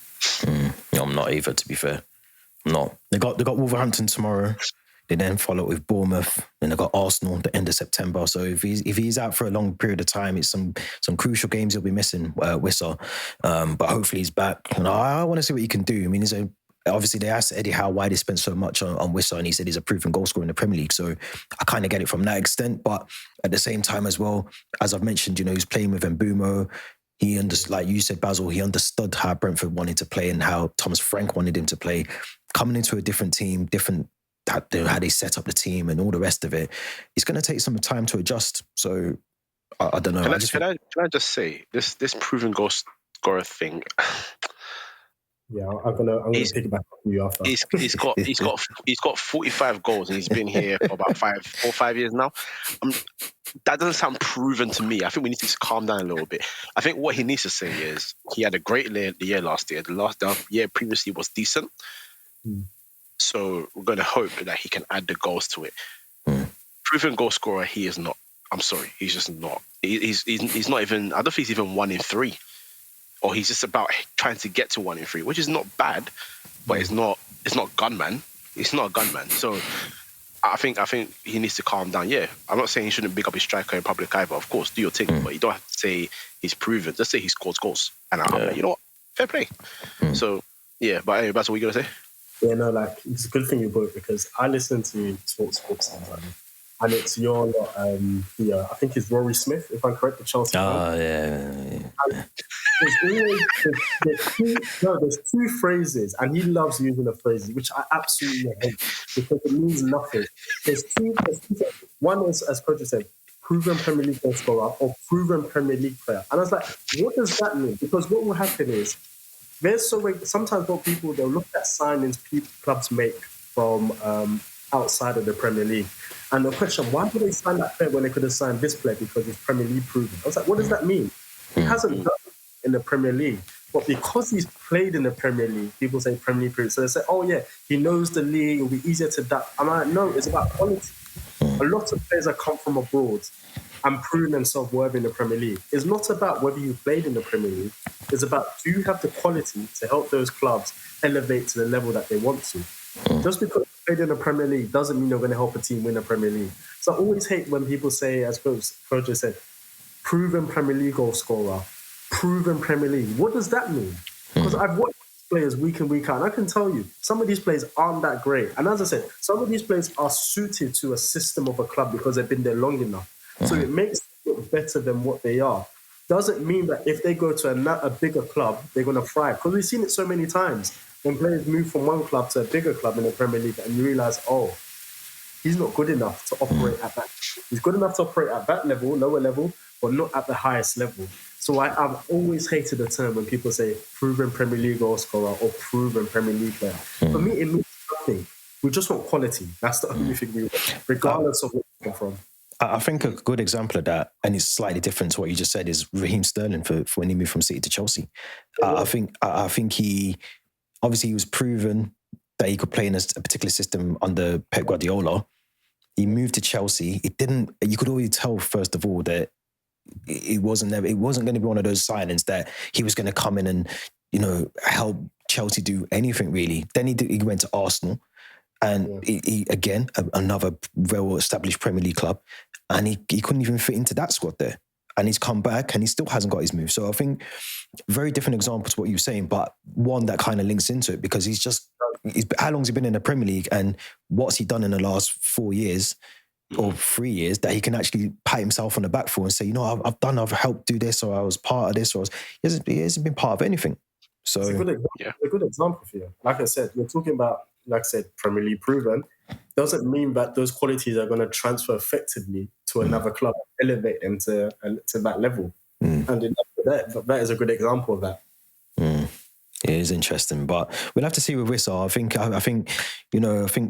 I'm not either, to be fair. No, they got Wolverhampton tomorrow. They then follow it with Bournemouth. Then they got Arsenal at the end of September. So if he's out for a long period of time, it's some crucial games he'll be missing. Wissa, but hopefully he's back. And I want to see what he can do. I mean, obviously they asked Eddie Howe why they spent so much on Wissa, and he said he's a proven goal scorer in the Premier League. So I kind of get it from that extent. But at the same time as well, as I've mentioned, he's playing with Mbumo. He understood, like you said, Basil, he understood how Brentford wanted to play and how Thomas Frank wanted him to play. Coming into a different team, how they set up the team and all the rest of it, it's going to take some time to adjust. So I don't know. Can I just say this proven goal scorer thing? Yeah, I'm gonna pick it back up you after. He's got 45 goals and he's been here for about 4 or 5 years now. That doesn't sound proven to me. I think we need to calm down a little bit. I think what he needs to say is he had a great year last year. The year previously was decent. So we're going to hope that he can add the goals to it. Proven goal scorer, he is not. I'm sorry, he's just not. He's not even. I don't think he's even 1 in 3, or he's just about trying to get to 1 in 3, which is not bad, but it's not gunman. It's not a gunman. So I think he needs to calm down. Yeah, I'm not saying he shouldn't big up his striker in public either. Of course, do your thing, but you don't have to say he's proven. Just say he scores goals, and you know what? Fair play. So yeah, but anyway, that's what you're gonna say. Yeah, no, like it's a good thing you brought because I listen to Talk Sports sometimes, and it's your I think it's Rory Smith, if I'm correct, the Chelsea. Oh yeah. There's two phrases, and he loves using the phrases, which I absolutely hate because it means nothing. There's two. One is, as Coach said, proven Premier League goal scorer or proven Premier League player, and I was like, what does that mean? Because what will happen is sometimes what people, they'll look at signings clubs make from outside of the Premier League, and they'll question, why did they sign that player when they could have signed this player because it's Premier League proven? I was like, what does that mean? He hasn't done it in the Premier League, but because he's played in the Premier League, people say Premier League proven. So they say, oh yeah, he knows the league, it'll be easier to adapt. I'm like, no, it's about quality. A lot of players that come from abroad and proven themselves worthy in the Premier League. It's not about whether you played in the Premier League. It's about, do you have the quality to help those clubs elevate to the level that they want to? Just because you played in the Premier League doesn't mean you're going to help a team win the Premier League. So I always hate when people say, as Coach just said, proven Premier League goal scorer, proven Premier League. What does that mean? Because I've watched players week in, week out, and I can tell you, some of these players aren't that great. And as I said, some of these players are suited to a system of a club because they've been there long enough. So it makes them look better than what they are. Doesn't mean that if they go to a bigger club, they're going to thrive. Because we've seen it so many times. When players move from one club to a bigger club in the Premier League and you realise, oh, he's not good enough to operate at that. He's good enough to operate at that level, lower level, but not at the highest level. So I've always hated the term when people say proven Premier League goal scorer or proven Premier League player. For me, it means nothing. We just want quality. That's the only thing we want, regardless of where we come from. I think a good example of that, and it's slightly different to what you just said, is Raheem Sterling for when he moved from City to Chelsea. I think he was proven that he could play in a particular system under Pep Guardiola. He moved to Chelsea. You could already tell, first of all, that it wasn't going to be one of those signings that he was going to come in and help Chelsea do anything really. Then he went to Arsenal. And he again, another well-established Premier League club, and he couldn't even fit into that squad there. And he's come back and he still hasn't got his move. So I think very different example to what you were saying, but one that kind of links into it because how long's he been in the Premier League and what's he done in the last 4 years or 3 years that he can actually pat himself on the back for and say, I've helped do this, or I was part of this, or he hasn't been part of anything. So it's a good example for you. Like I said, you're talking about, like I said, Premier League proven, doesn't mean that those qualities are going to transfer effectively to another club, elevate them to that level. And that is a good example of that. It is interesting, but we'll have to see with Wissa. I think, I think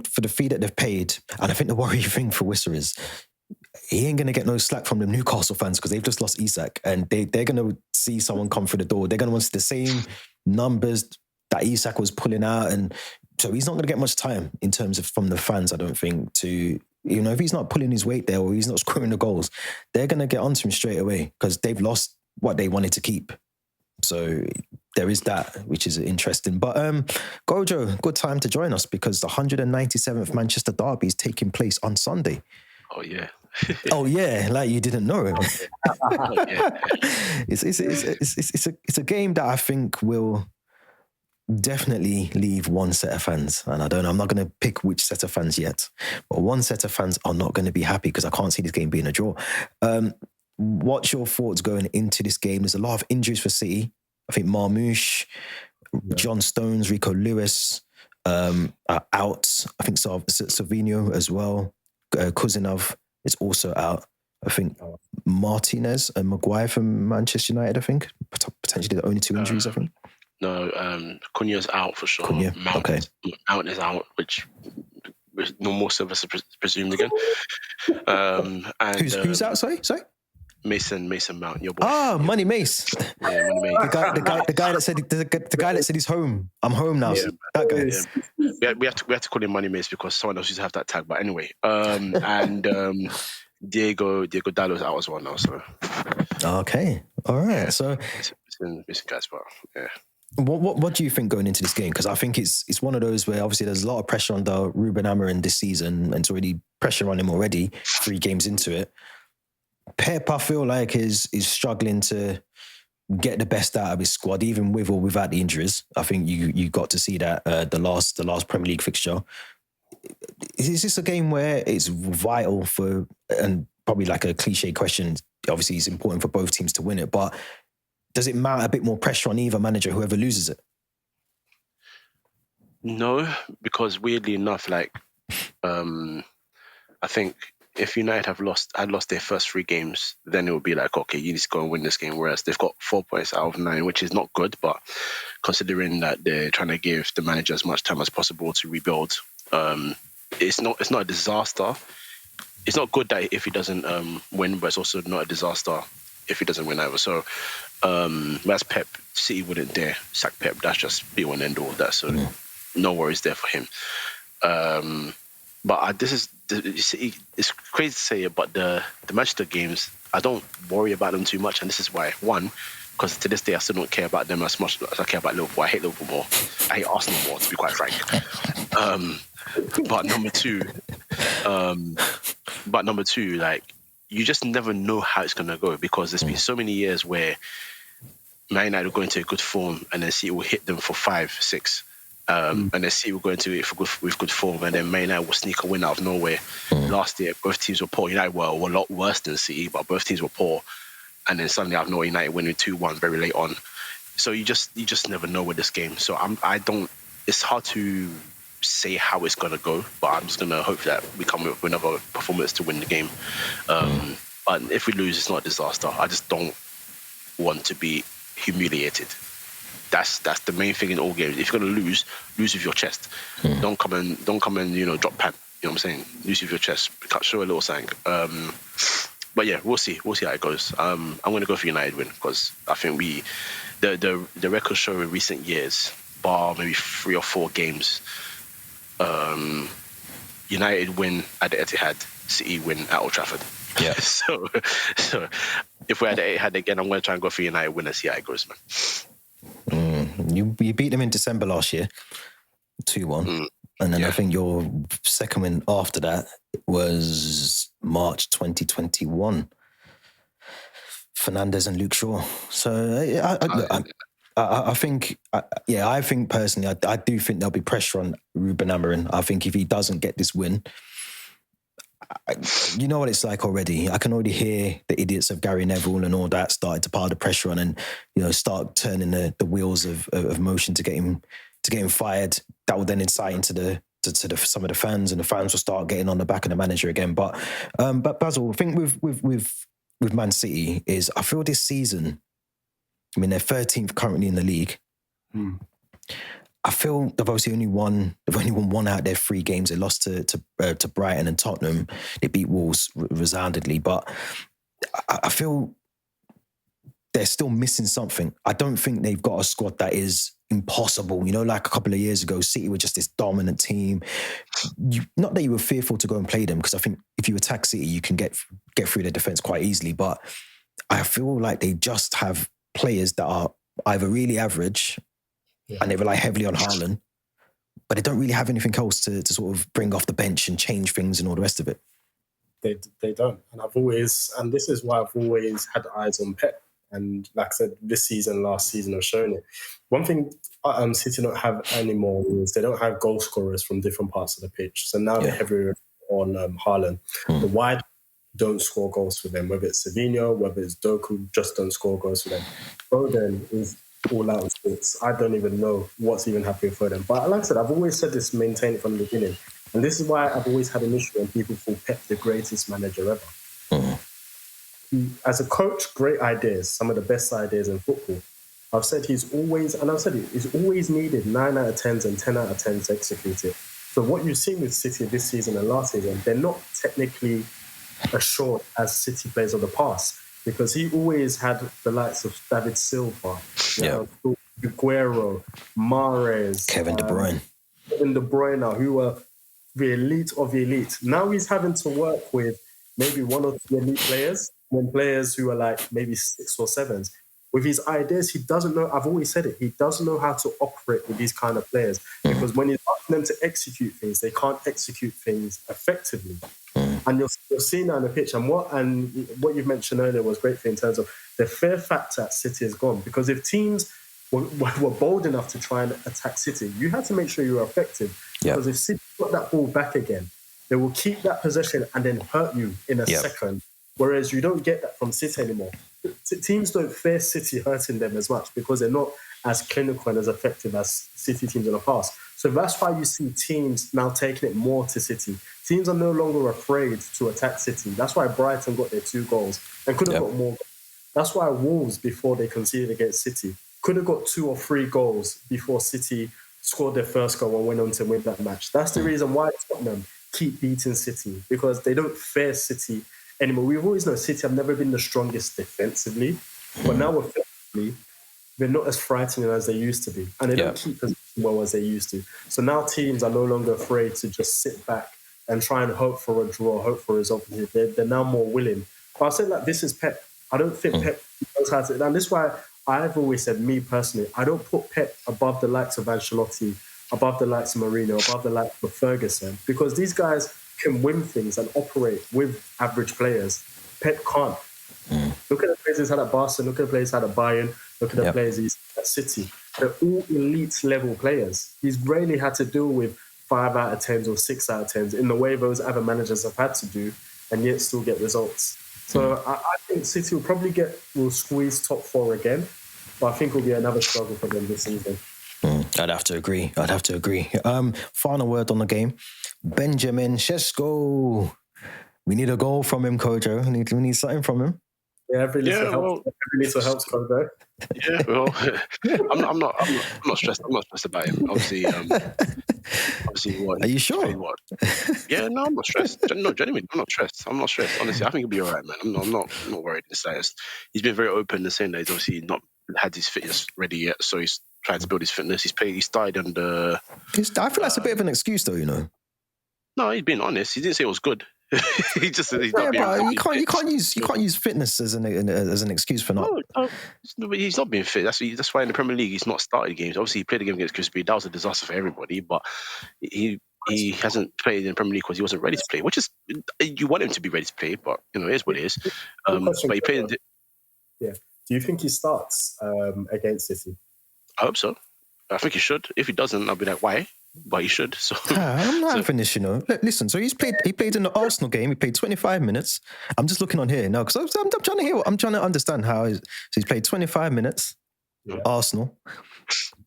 for the fee that they've paid, and I think the worrying thing for Wissa is he ain't going to get no slack from the Newcastle fans because they've just lost Isak, and they're going to see someone come through the door. They're going to want the same numbers that Isak was pulling out, and so he's not going to get much time in terms of from the fans, I don't think, to, if he's not pulling his weight there or he's not scoring the goals, they're going to get onto him straight away because they've lost what they wanted to keep. So there is that, which is interesting. But Gojo, good time to join us because the 197th Manchester Derby is taking place on Sunday. Oh, yeah. Oh, yeah, like you didn't know it. Oh, yeah. It's a game that I think will definitely leave one set of fans. And I'm not going to pick which set of fans yet, but one set of fans are not going to be happy because I can't see this game being a draw. What's your thoughts going into this game? There's a lot of injuries for City. I think Marmoush, John Stones, Rico Lewis are out. I think Savinho as well. Cousinov is also out. I think Martinez and Maguire from Manchester United, I think. Potentially the only two injuries, I think. No, Cunha's out for sure. Cunha, okay. Mount is out, which no more service presumed again. And who's out? Sorry. Mason Mount, your boy. Money Mace. Yeah, Money Mace. The guy that said he's home. I'm home now. Yeah, that guy. Yeah. We have to call him Money Mace because someone else used to have that tag. But anyway, and Diego Dallo's out as well now. So okay, all right. So missing guys, but yeah. What do you think going into this game? Because I think it's one of those where obviously there's a lot of pressure under Ruben Amorim this season, and it's already pressure on him already 3 games into it. Pep, I feel like is struggling to get the best out of his squad, even with or without the injuries. I think you got to see that the last Premier League fixture. Is this a game where it's vital for, and probably like a cliche question, obviously it's important for both teams to win it, but does it mount a bit more pressure on either manager, whoever loses it? No, because weirdly enough, I think if United had lost their first 3 games, then it would be like, okay, you need to go and win this game. Whereas they've got 4 points out of 9, which is not good. But considering that they're trying to give the manager as much time as possible to rebuild, it's not a disaster. It's not good that if he doesn't win, but it's also not a disaster if he doesn't win either. So as Pep, City wouldn't dare sack Pep. That's just be one end all of that. So no worries there for him. But it's crazy to say it, but the Manchester games, I don't worry about them too much, and this is why. One, because to this day I still don't care about them as much as I care about Liverpool. I hate Liverpool more. I hate Arsenal more, to be quite frank. But number two, like, you just never know how it's gonna go because there's been so many years where Man United will go into a good form and then City will hit them for 5, 6. And then City will go into it with good form, and then Man United will sneak a win out of nowhere. Last year, both teams were poor. United were a lot worse than City, but both teams were poor. And then suddenly, out of nowhere, United winning 2-1 very late on. So you just never know with this game. So it's hard to say how it's gonna go, but I'm just gonna hope that we come with another performance to win the game. But if we lose, it's not a disaster. I just don't want to be humiliated. That's the main thing in all games. If you're gonna lose with your chest. Don't come and drop pan. You know what I'm saying? Lose with your chest. Show a little something. But yeah, we'll see. We'll see how it goes. I'm gonna go for United win because I think the records show in recent years, bar maybe 3 or 4 games, United win at the Etihad, City win at Old Trafford. Yeah. so if we're at the Etihad again, I'm gonna try and go for United win and see how it goes, man. You beat them in December last year, 2-1. And then I think your second win after that was March 2021. Fernandes and Luke Shaw. So I think personally, I do think there'll be pressure on Ruben Amorim. I think if he doesn't get this win, you know what it's like already. I can already hear the idiots of Gary Neville and all that starting to pile the pressure on and start turning the wheels of motion to get him fired. That will then incite into some of the fans, and the fans will start getting on the back of the manager again. But Basil, I think with Man City is I feel this season, I mean they're 13th currently in the league. I feel they've only won one out of their 3 games. They lost to Brighton and Tottenham. They beat Wolves resoundingly, but I feel they're still missing something. I don't think they've got a squad that is impossible. You know, like a couple of years ago, City were just this dominant team. Not that you were fearful to go and play them, because I think if you attack City, you can get through their defence quite easily. But I feel like they just have players that are either really average and they rely heavily on Haaland, but they don't really have anything else to sort of bring off the bench and change things and all the rest of it. They don't. And this is why I've always had eyes on Pep. And like I said, this season, last season, have shown it. One thing City don't have anymore is they don't have goal scorers from different parts of the pitch. So now they're heavy on Haaland. The wide don't score goals for them, whether it's Savinho, whether it's Doku, just don't score goals for them. Foden is all out of sorts. I don't even know what's even happening for them. But like I said, I've always said this, maintain it from the beginning. And this is why I've always had an issue when people call Pep the greatest manager ever. As a coach, great ideas, some of the best ideas in football. I've said he's always needed 9 out of 10s and 10 out of 10s to execute it. So what you've seen with City this season and last season, they're not technically assured as City players of the past, because he always had the likes of David Silva, Aguero, Mahrez, Kevin De Bruyne, who were the elite of the elite. Now he's having to work with maybe 1 or 2 elite players, and players who are like maybe 6 or 7s. With his ideas, he doesn't know, I've always said it, he doesn't know how to operate with these kind of players, because when he's asking them to execute things, they can't execute things effectively. And you're seeing that on the pitch. And what you've mentioned earlier was great in terms of the fear factor at City is gone. Because if teams were bold enough to try and attack City, you had to make sure you were effective. Because if City got that ball back again, they will keep that possession and then hurt you in a second. Whereas you don't get that from City anymore. Teams don't fear City hurting them as much because they're not as clinical and as effective as City teams in the past. So that's why you see teams now taking it more to City. Teams are no longer afraid to attack City. That's why Brighton got their 2 goals and could have got more. That's why Wolves, before they conceded against City, could have got 2 or 3 goals before City scored their first goal and went on to win that match. That's the reason why Tottenham keep beating City, because they don't fear City anymore. We've always known City have never been the strongest defensively, but now offensively, they're not as frightening as they used to be. And they don't keep as well as they used to. So now teams are no longer afraid to just sit back and try and hope for a draw, hope for a result. They're now more willing. But I'll say like, this is Pep. I don't think Pep knows how to... And this is why I've always said, me personally, I don't put Pep above the likes of Ancelotti, above the likes of Mourinho, above the likes of Ferguson, because these guys can win things and operate with average players. Pep can't. Look at the players he's had at Barcelona, look at the players he's had at Bayern, look at the players he's at City. They're all elite level players. He's rarely had to deal with 5 out of 10s or 6 out of 10s in the way those other managers have had to do, and yet still get results. So I think City will squeeze top 4 again, but I think it will be another struggle for them this season. I'd have to agree. Final word on the game. Benjamin Sesko. We need a goal from him, Kojo. We need something from him. Yeah, every little helps, Kojo. Yeah, well, I'm not stressed. I'm not stressed about him. Obviously, what? Are you sure? What? Yeah, no, I'm not stressed. No, genuinely, I'm not stressed. Honestly, I think he'll be all right, man. I'm not worried in the slightest. He's been very open in saying that he's obviously not had his fitness ready yet, so he's trying to build his fitness. He started under... I feel that's a bit of an excuse, though, you know. No, he's being honest. He didn't say it was good. He just said he's not being... But you can't use fitness as an excuse for not... No, he's not being fit. That's why in the Premier League he's not started games. Obviously, he played a game against Crispy. That was a disaster for everybody, but he hasn't played in the Premier League because he wasn't ready to play, which is... You want him to be ready to play, but, it is what it is. But he played... Yeah. Do you think he starts against City? I hope so. I think he should. If he doesn't, I'll be like, why? But he should. So I'm not having this, Listen, so he played in the Arsenal game. He played 25 minutes. I'm just looking on here now because I'm trying to understand how. So he's played 25 minutes. Yeah. Arsenal,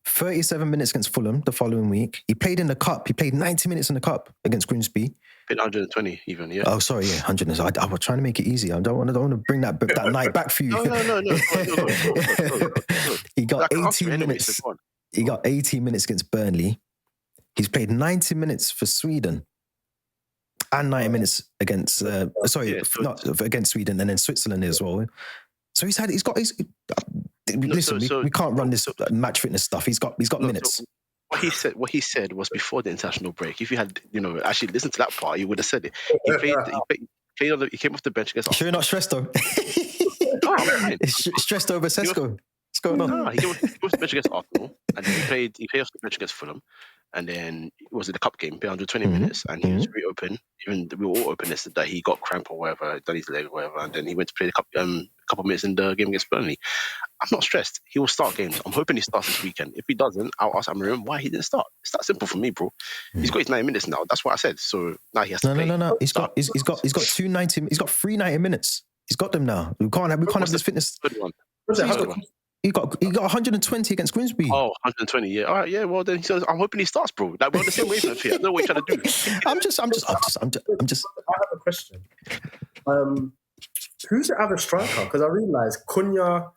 37 minutes against Fulham the following week. He played in the cup. He played 90 minutes in the cup against Grimsby. Played 120 even, yeah. Oh, sorry, yeah, 100. I was trying to make it easy. I don't want to bring that night back for you. No. He got 18 minutes. He got 18 minutes against Burnley. He's played 90 minutes for Sweden and 90 minutes against against Sweden and then Switzerland as well. So we can't run this match fitness stuff. He's got minutes. So what he said was before the international break. If you had, actually listened to that part, you would have said it. He came off the bench against Arsenal. Sure, you're not stressed though. Stressed over Sesko. What's going on? No, he came off the bench against Arsenal, and then he played off the bench against Fulham, and then it was in the cup game, played 120 minutes, and he was reopened. Even we were all open that he got cramp or whatever, done his leg or whatever, and then he went to play the couple of minutes in the game against Burnley. I'm not stressed. He will start games. I'm hoping he starts this weekend. If he doesn't, I'll ask Amarim why he didn't start. It's that simple for me, bro. He's got his 90 minutes now. That's what I said. So now he has to play. No. He's got 3 90 minutes. He's got them now. We can't have this fitness. Good one. He got 120 against Grimsby. Oh, 120, yeah. All right, yeah. Well, then I'm hoping he starts, bro. Like, we're on the same wavelength here. I don't know what you're trying to do. I'm just. I have a question. Who's your other striker? Because I realised Cunha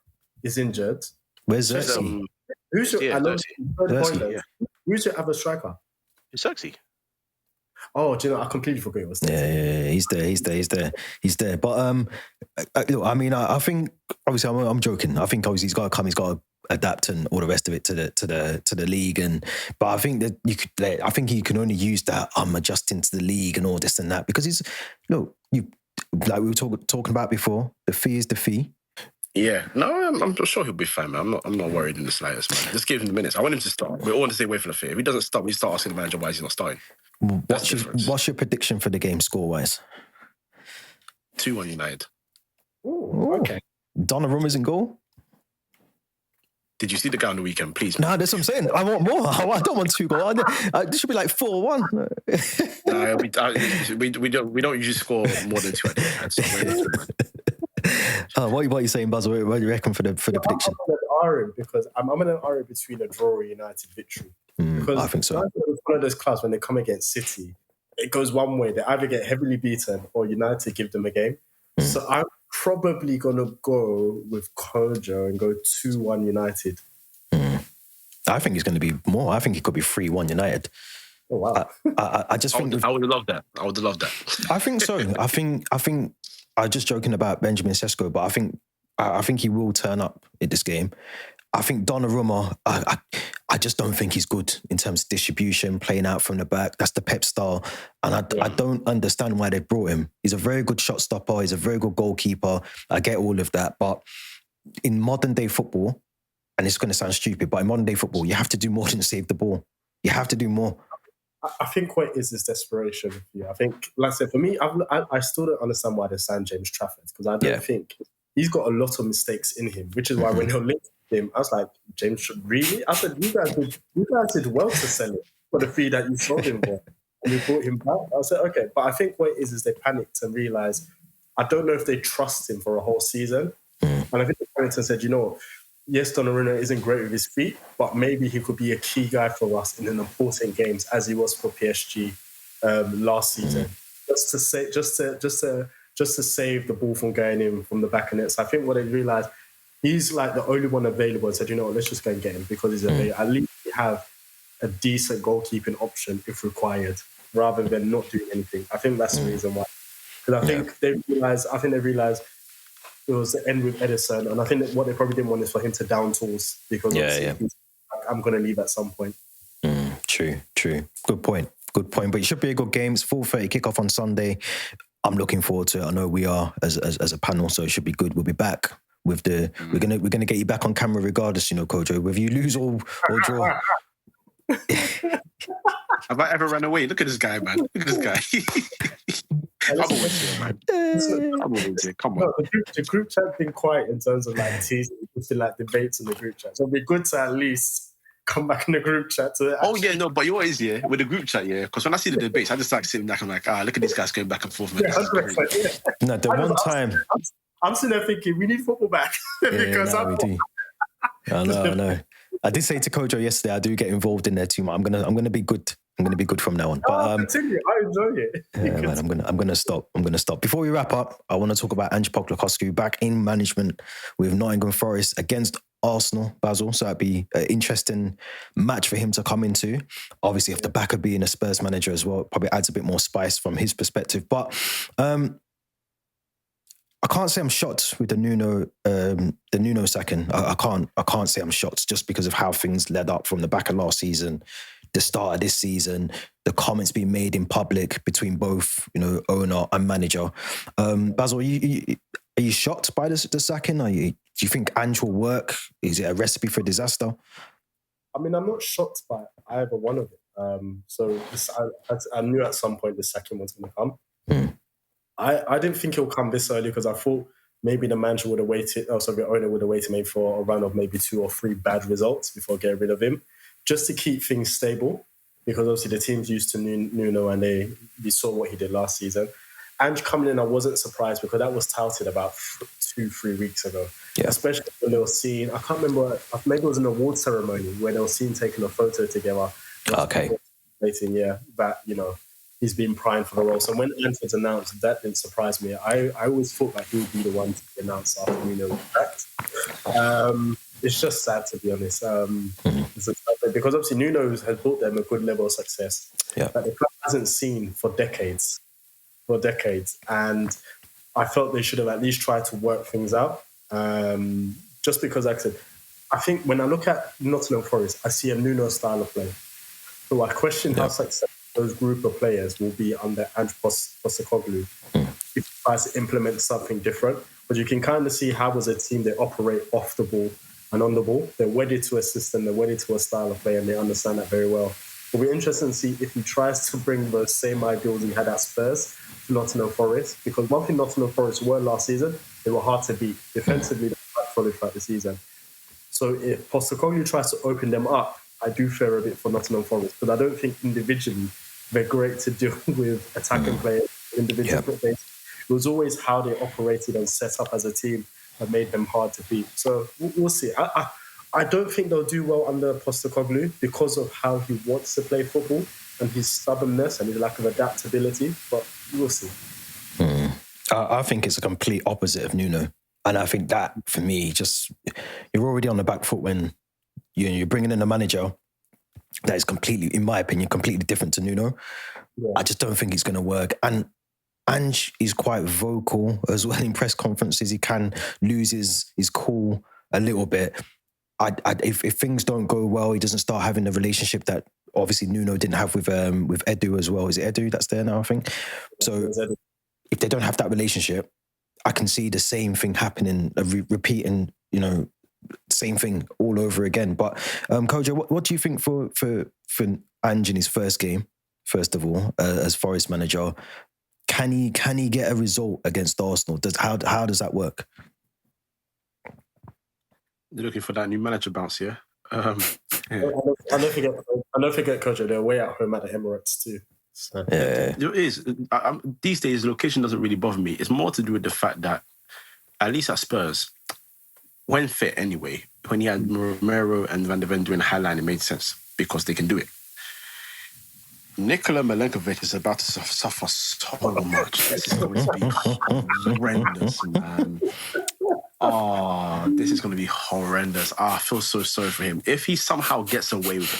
is injured. Where's Xerxes? Who's your other striker? It's Xerxes. Oh, do you know? I completely forgot it was there. Yeah, he's there. But look, I mean, I think obviously I'm joking. I think obviously he's got to come. He's got to adapt and all the rest of it to the league. But I think that I think he can only use that. I'm adjusting to the league and all this and that because like we were talking about before. The fee is the fee. Yeah, no, I'm sure he'll be fine, man. I'm not worried in the slightest, man. Just give him the minutes. I want him to start. We all want to stay away from the fear. If he doesn't start, we start asking the manager why he's not starting. What's your prediction for the game score-wise? 2-1 United. Ooh, okay. Donnarumma's in goal? Did you see the guy on the weekend, please? No, that's what I'm saying. I want more. I don't want 2 goals. This should be like 4-1. We don't usually score more than 2. What are you saying, Buzz? What do you reckon for the prediction? I'm going to argue between a draw or United victory. Because I think so. One of those clubs, when they come against City, it goes one way. They either get heavily beaten or United give them a game. So I'm probably going to go with Kojo and go 2-1 United. I think it's going to be more. I think it could be 3-1 United. Oh, wow. I would love that. I think so. I think I was just joking about Benjamin Sesko, but I think he will turn up in this game. I think Donnarumma, I just don't think he's good in terms of distribution, playing out from the back. That's the Pep style. And I don't understand why they brought him. He's a very good shot stopper. He's a very good goalkeeper. I get all of that. But in modern day football, and it's going to sound stupid, but in modern day football, you have to do more than save the ball. You have to do more. I think what it is desperation. Yeah, I think, like I said, for me, I still don't understand why they signed James Trafford because I don't think he's got a lot of mistakes in him, which is why when you're linked to him, I was like, James, really? I said, you guys did well to sell it for the fee that you sold him for. And you brought him back. I said, okay. But I think what it is they panicked and realised, I don't know if they trust him for a whole season. And I think they panicked and said, yes, Donnarumma isn't great with his feet, but maybe he could be a key guy for us in an important games as he was for PSG last season, just to save the ball from going in from the back of it. So I think what they realised, he's like the only one available and said, let's just go and get him because he's available. At least we have a decent goalkeeping option if required, rather than not doing anything. I think that's the reason why. Because I think they realised it was the end with Edison, and I think that what they probably didn't want is for him to down tools because I'm going to leave at some point. True. Good point. But it should be a good game. It's 4:30 kickoff on Sunday. I'm looking forward to it. I know we are as a panel, so it should be good. We'll be back with we're gonna get you back on camera regardless, Kojo, whether you lose or draw. Have I ever run away? Look at this guy, man. Look at this guy. I'm always here, man. I'm always here. Come on. No, the group chat's been quiet in terms of teasing, debates in the group chat. So it'd be good to at least come back in the group chat to it. But you're always here with the group chat, because when I see the debates, I just sitting back and I'm like, look at these guys going back and forth. No, the one time I'm sitting there thinking we need football back because we do. I know. I did say to Kojo yesterday, I do get involved in there too much. I'm gonna be good. I'm gonna be good from now on. But continue. I enjoy it. Man, I'm gonna stop. Before we wrap up, I want to talk about Ange Postecoglou back in management with Nottingham Forest against Arsenal, Basel. So that'd be an interesting match for him to come into. Obviously, off the back of being a Spurs manager as well, it probably adds a bit more spice from his perspective. But I can't say I'm shocked with the Nuno sacking. I can't say I'm shocked just because of how things led up from the back of last season, the start of this season, the comments being made in public between both, owner and manager. Basil, are you shocked by the sacking? Do you think Ange will work? Is it a recipe for disaster? I mean, I'm not shocked by either one of it. I knew at some point the sacking was going to come. I didn't think it would come this early because I thought maybe the manager would have waited, the owner would have waited maybe for a run of maybe 2 or 3 bad results before getting rid of him, just to keep things stable, because obviously the team's used to Nuno and we saw what he did last season. Ange coming in, I wasn't surprised because that was touted about 2-3 weeks ago. Yeah. Especially when they were seen, I can't remember, maybe it was an award ceremony where they were seen taking a photo together. Okay. That, he's been primed for the role. So when Ange was announced, that didn't surprise me. I always thought that he would be the one to be announced after Nuno was back. It's just sad, to be honest. Because obviously Nuno has brought them a good level of success that the club hasn't seen for decades. And I felt they should have at least tried to work things out. Just because, like I said, I think when I look at Nottingham Forest, I see a Nuno style of play. So I question how successful those group of players will be under Ange Postecoglou if he tries to implement something different. But you can kind of see how as a team they operate off the ball and on the ball. They're wedded to a system, they're wedded to a style of play, and they understand that very well. It'll be interesting to see if he tries to bring those same ideals he had at Spurs to Nottingham Forest, because one thing Nottingham Forest were last season, they were hard to beat. Defensively, they were quite solid throughout the season. So if Postecoglou tries to open them up, I do fear a bit for Nottingham Forest, but I don't think individually they're great to deal with attacking players individually. It was always how they operated and set up as a team that made them hard to beat. So we'll see. I don't think they'll do well under Postecoglou because of how he wants to play football and his stubbornness and his lack of adaptability, but we'll see. I think it's a complete opposite of Nuno. And I think that, for me, just you're already on the back foot when you're bringing in a manager that is completely, in my opinion, completely different to Nuno. Yeah. I just don't think it's going to work. And Ange is quite vocal as well in press conferences. He can lose his cool a little bit. If things don't go well, he doesn't start having the relationship that obviously Nuno didn't have with Edu as well. Is it Edu that's there now, I think? So if they don't have that relationship, I can see the same thing happening, repeating, same thing all over again. But Kojo, what do you think for Ange in his first game, first of all, as Forest manager? Can he get a result against Arsenal? How does that work? You're looking for that new manager bounce, yeah? I don't forget, Kojo, they're way at home at the Emirates too. So. Yeah. It is. These days, location doesn't really bother me. It's more to do with the fact that, at least at Spurs, when fit anyway, when he had Romero and Van de Ven doing the high line, it made sense because they can do it. Nikola Milenkovic is about to suffer so much. This is going to be horrendous, man. Oh, this is going to be horrendous. I feel so sorry for him. If he somehow gets away with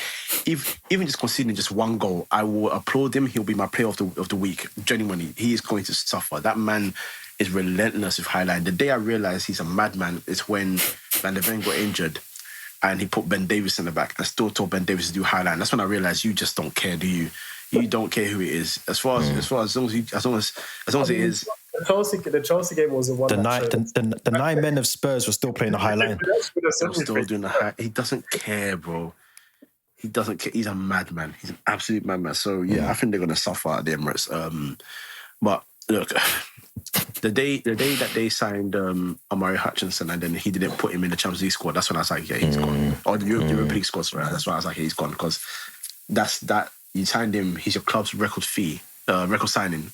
it, even just conceding just one goal, I will applaud him. He'll be my player of the week. Genuinely, he is going to suffer. That man is relentless with highline. The day I realised he's a madman is when Van de Ven got injured and he put Ben Davies in the back and still told Ben Davies to do highline. That's when I realised you just don't care, do you? You don't care who it is. As long as it is. The Chelsea game was the one. The 9 men of Spurs were still playing the high line. Still doing the high. He doesn't care, bro. He doesn't care. He's a madman. He's an absolute madman. So I think they're gonna suffer at the Emirates. But look, the day that they signed Amari Hutchinson and then he didn't put him in the Champions League squad, that's when I was like, yeah, he's gone. Or the European League squad, sorry. That's why I was like, yeah, he's gone, because that's that. You signed him. He's your club's record signing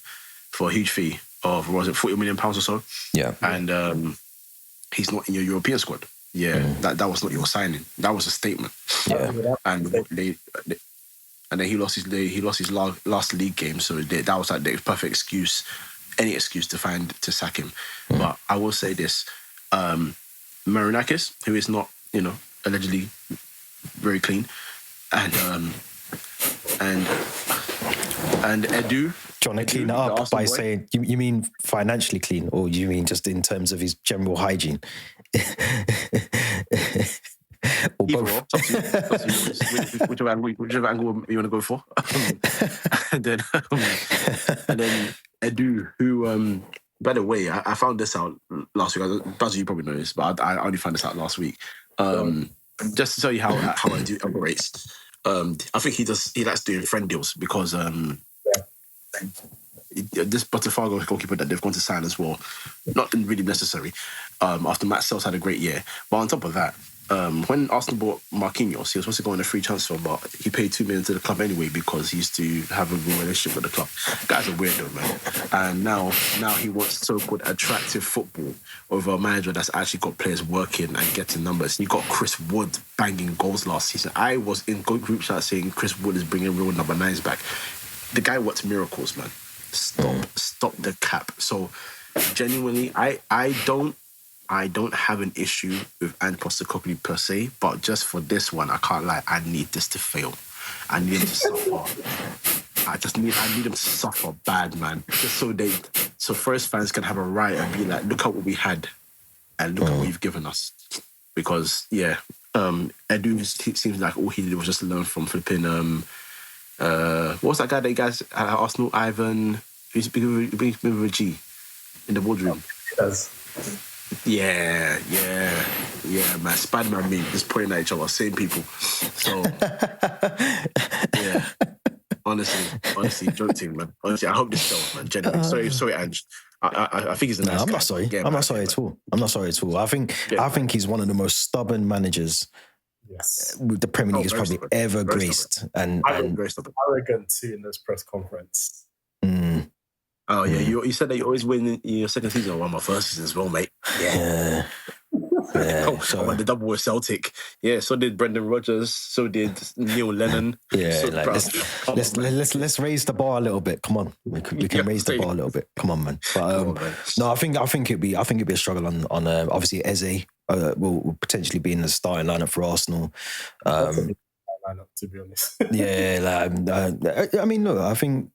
for a huge fee of, was it £40 million or so? Yeah. And he's not in your European squad. Yeah, that was not your signing. That was a statement. Yeah. And then he lost his last league game, so that was like the perfect excuse, any excuse to sack him. But I will say this: Marinakis, who is not, allegedly very clean, and Edu. Do you want to clean it up by saying, you mean financially clean, or you mean just in terms of his general hygiene? Or both. Whichever angle you want to go for. and then Edu, who, by the way, I found this out last week. Buzzy, you probably know this, but I only found this out last week. Just to tell you how Edu operates. I think he likes doing friend deals because this Botafogo goalkeeper that they've gone to sign as well, not really necessary. After Matt Sells had a great year, but on top of that, when Arsenal bought Marquinhos, he was supposed to go on a free transfer, but he paid $2 million to the club anyway because he used to have a real relationship with the club. Guy's a weirdo, man. And now he wants so-called attractive football over a manager that's actually got players working and getting numbers. You got Chris Wood banging goals last season. I was in group chat saying Chris Wood is bringing real number 9s back. The guy worked miracles, man. Stop the cap. So genuinely, I don't have an issue with Ange Postecoglou per se, but just for this one, I can't lie, I need this to fail. I need him to suffer. I need him to suffer bad, man. Just so Forest fans can have a right and be like, look at what we had and look at what you've given us. Because Edu seems like all he did was just learn from flipping what was that guy that you guys at Arsenal, Ivan, who's big with a G in the boardroom? Yeah, man. Spider-Man meme, just pointing at each other, same people. So, yeah. Honestly, joke team, man. Honestly, I hope this goes, man. Genuinely. Sorry, Ange. I think he's a nice guy. I'm not sorry. I'm not sorry at all. I'm not sorry at all. I think he's one of the most stubborn managers the Premier League has probably stubborn. Ever very graced. Stubborn. And very stubborn. Arrogant too in this press conference. Oh yeah, you said that you always win in your second season. I won my first season as well, mate. Yeah. I won the double with Celtic. Yeah, so did Brendan Rodgers. So did Neil Lennon. Yeah, so let's raise the bar a little bit. Come on, we can raise the bar a little bit. Come on, man. But no, I think it'd be a struggle on obviously Eze will potentially be in the starting lineup for Arsenal. Lineup, to be honest. I mean, look, I think.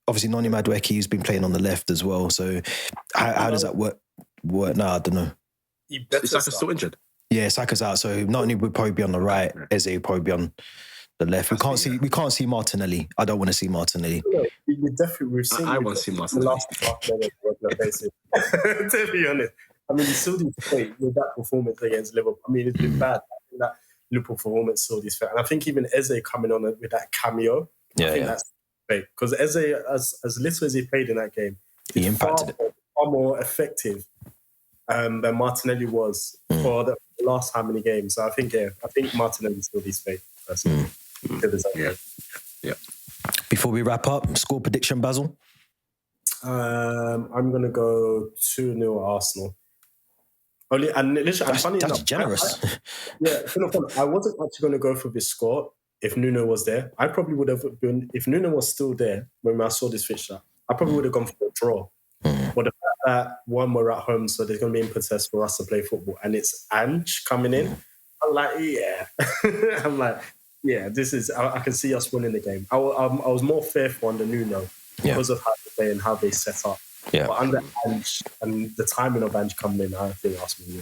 Obviously, Noni Madueke has been playing on the left as well. So how does that work? No, I don't know. Is Saka's still injured? Yeah, Saka's out. So Noni would probably be on the right. Eze would probably be on the left. We can't see Martinelli. I don't want to see Martinelli. We've seen. I want to see Martinelli. To be honest, I mean, he still did play with that performance against Liverpool. I mean, it's been bad. That Liverpool performance still is fair, and I think even Eze coming on with that cameo. I think that's. Because Eze, as little as he played in that game, he impacted far more effective than Martinelli was for the last how many games. So I think Martinelli still needs faith. Yeah. Before we wrap up, score prediction, Basil? I'm going to go 2-0 Arsenal. That's generous. I wasn't actually going to go for this score. If Nuno was there, I probably would have been. If Nuno was still there when I saw this fixture, I probably would have gone for a draw. But the fact that one, we're at home, so there's going to be impetus for us to play football, and it's Ange coming in. I'm like, this is. I can see us winning the game. I was more fearful under Nuno because of how they play and how they set up. Yeah. But under Ange and the timing of Ange coming in, I think Arsenal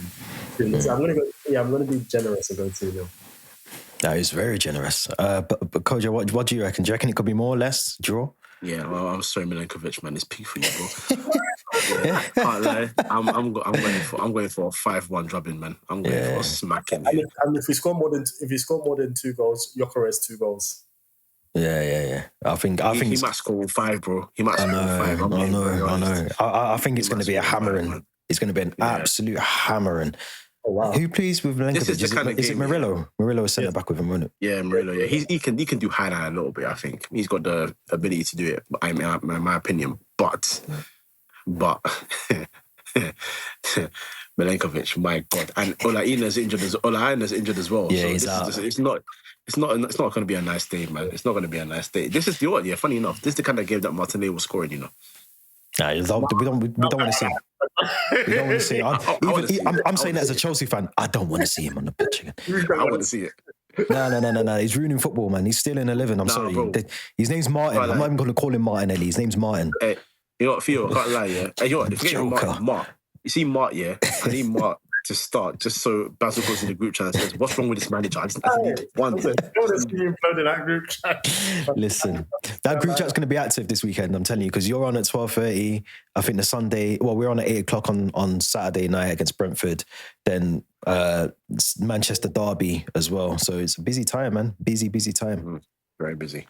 win. So I'm going to go. Yeah, I'm going to be generous and go 2-0. That is very generous. But Kojo, what do you reckon? Do you reckon it could be more or less draw? Yeah, well, I'm sorry, Milenkovic, man. It's peak for you, bro. Can't lie. I'm going for a 5-1 drubbing, man. I'm going for a smacking. And if we score more than 2 goals, Gyökeres has 2 goals. Yeah. I think he might score 5, bro. He might score 5. I know. I think it's going to be a hammering. 5, it's going to be an absolute hammering. Oh, wow. Who plays with Milenkovic? Is it Murillo? Murillo is centre back with him, isn't it? Yeah, Murillo. Yeah, he can do highlight a little bit. I think he's got the ability to do it. In my opinion, but Milenkovic, my God, and Ola Aina's injured as well. Yeah, so he's out. It's not going to be a nice day, man. It's not going to be a nice day. This is funny enough, this is the kind of game that Martinelli was scoring. Nah, we don't want to see him. We don't want to see him. I'm saying that as a Chelsea fan. I don't want to see him on the pitch again. I want to see it. No. He's ruining football, man. He's still in 11. I'm sorry. Bro. His name's Martin. I'm not even going to call him Martinelli. His name's Martin. Hey, you know what, Theo? I can't lie, yeah. Hey, you know what? Forget Mark. You see Mark, yeah? I need Mark to start just so Basil goes in the group chat and says, "What's wrong with this manager?" I just need one. That group chat. Listen, that group chat's going to be active this weekend, I'm telling you, because you're on at 12:30. I think the Sunday, we're on at 8 o'clock on Saturday night against Brentford. Then Manchester Derby as well. So it's a busy time, man. Busy time. Very busy.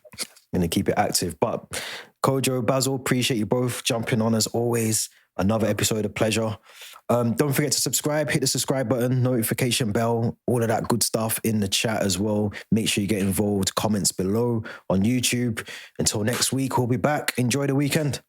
Going to keep it active. But Kojo, Basil, appreciate you both jumping on as always. Another episode of pleasure. Don't forget to subscribe, hit the subscribe button, notification bell, all of that good stuff in the chat as well. Make sure you get involved, comments below on YouTube. Until next week, we'll be back. Enjoy the weekend.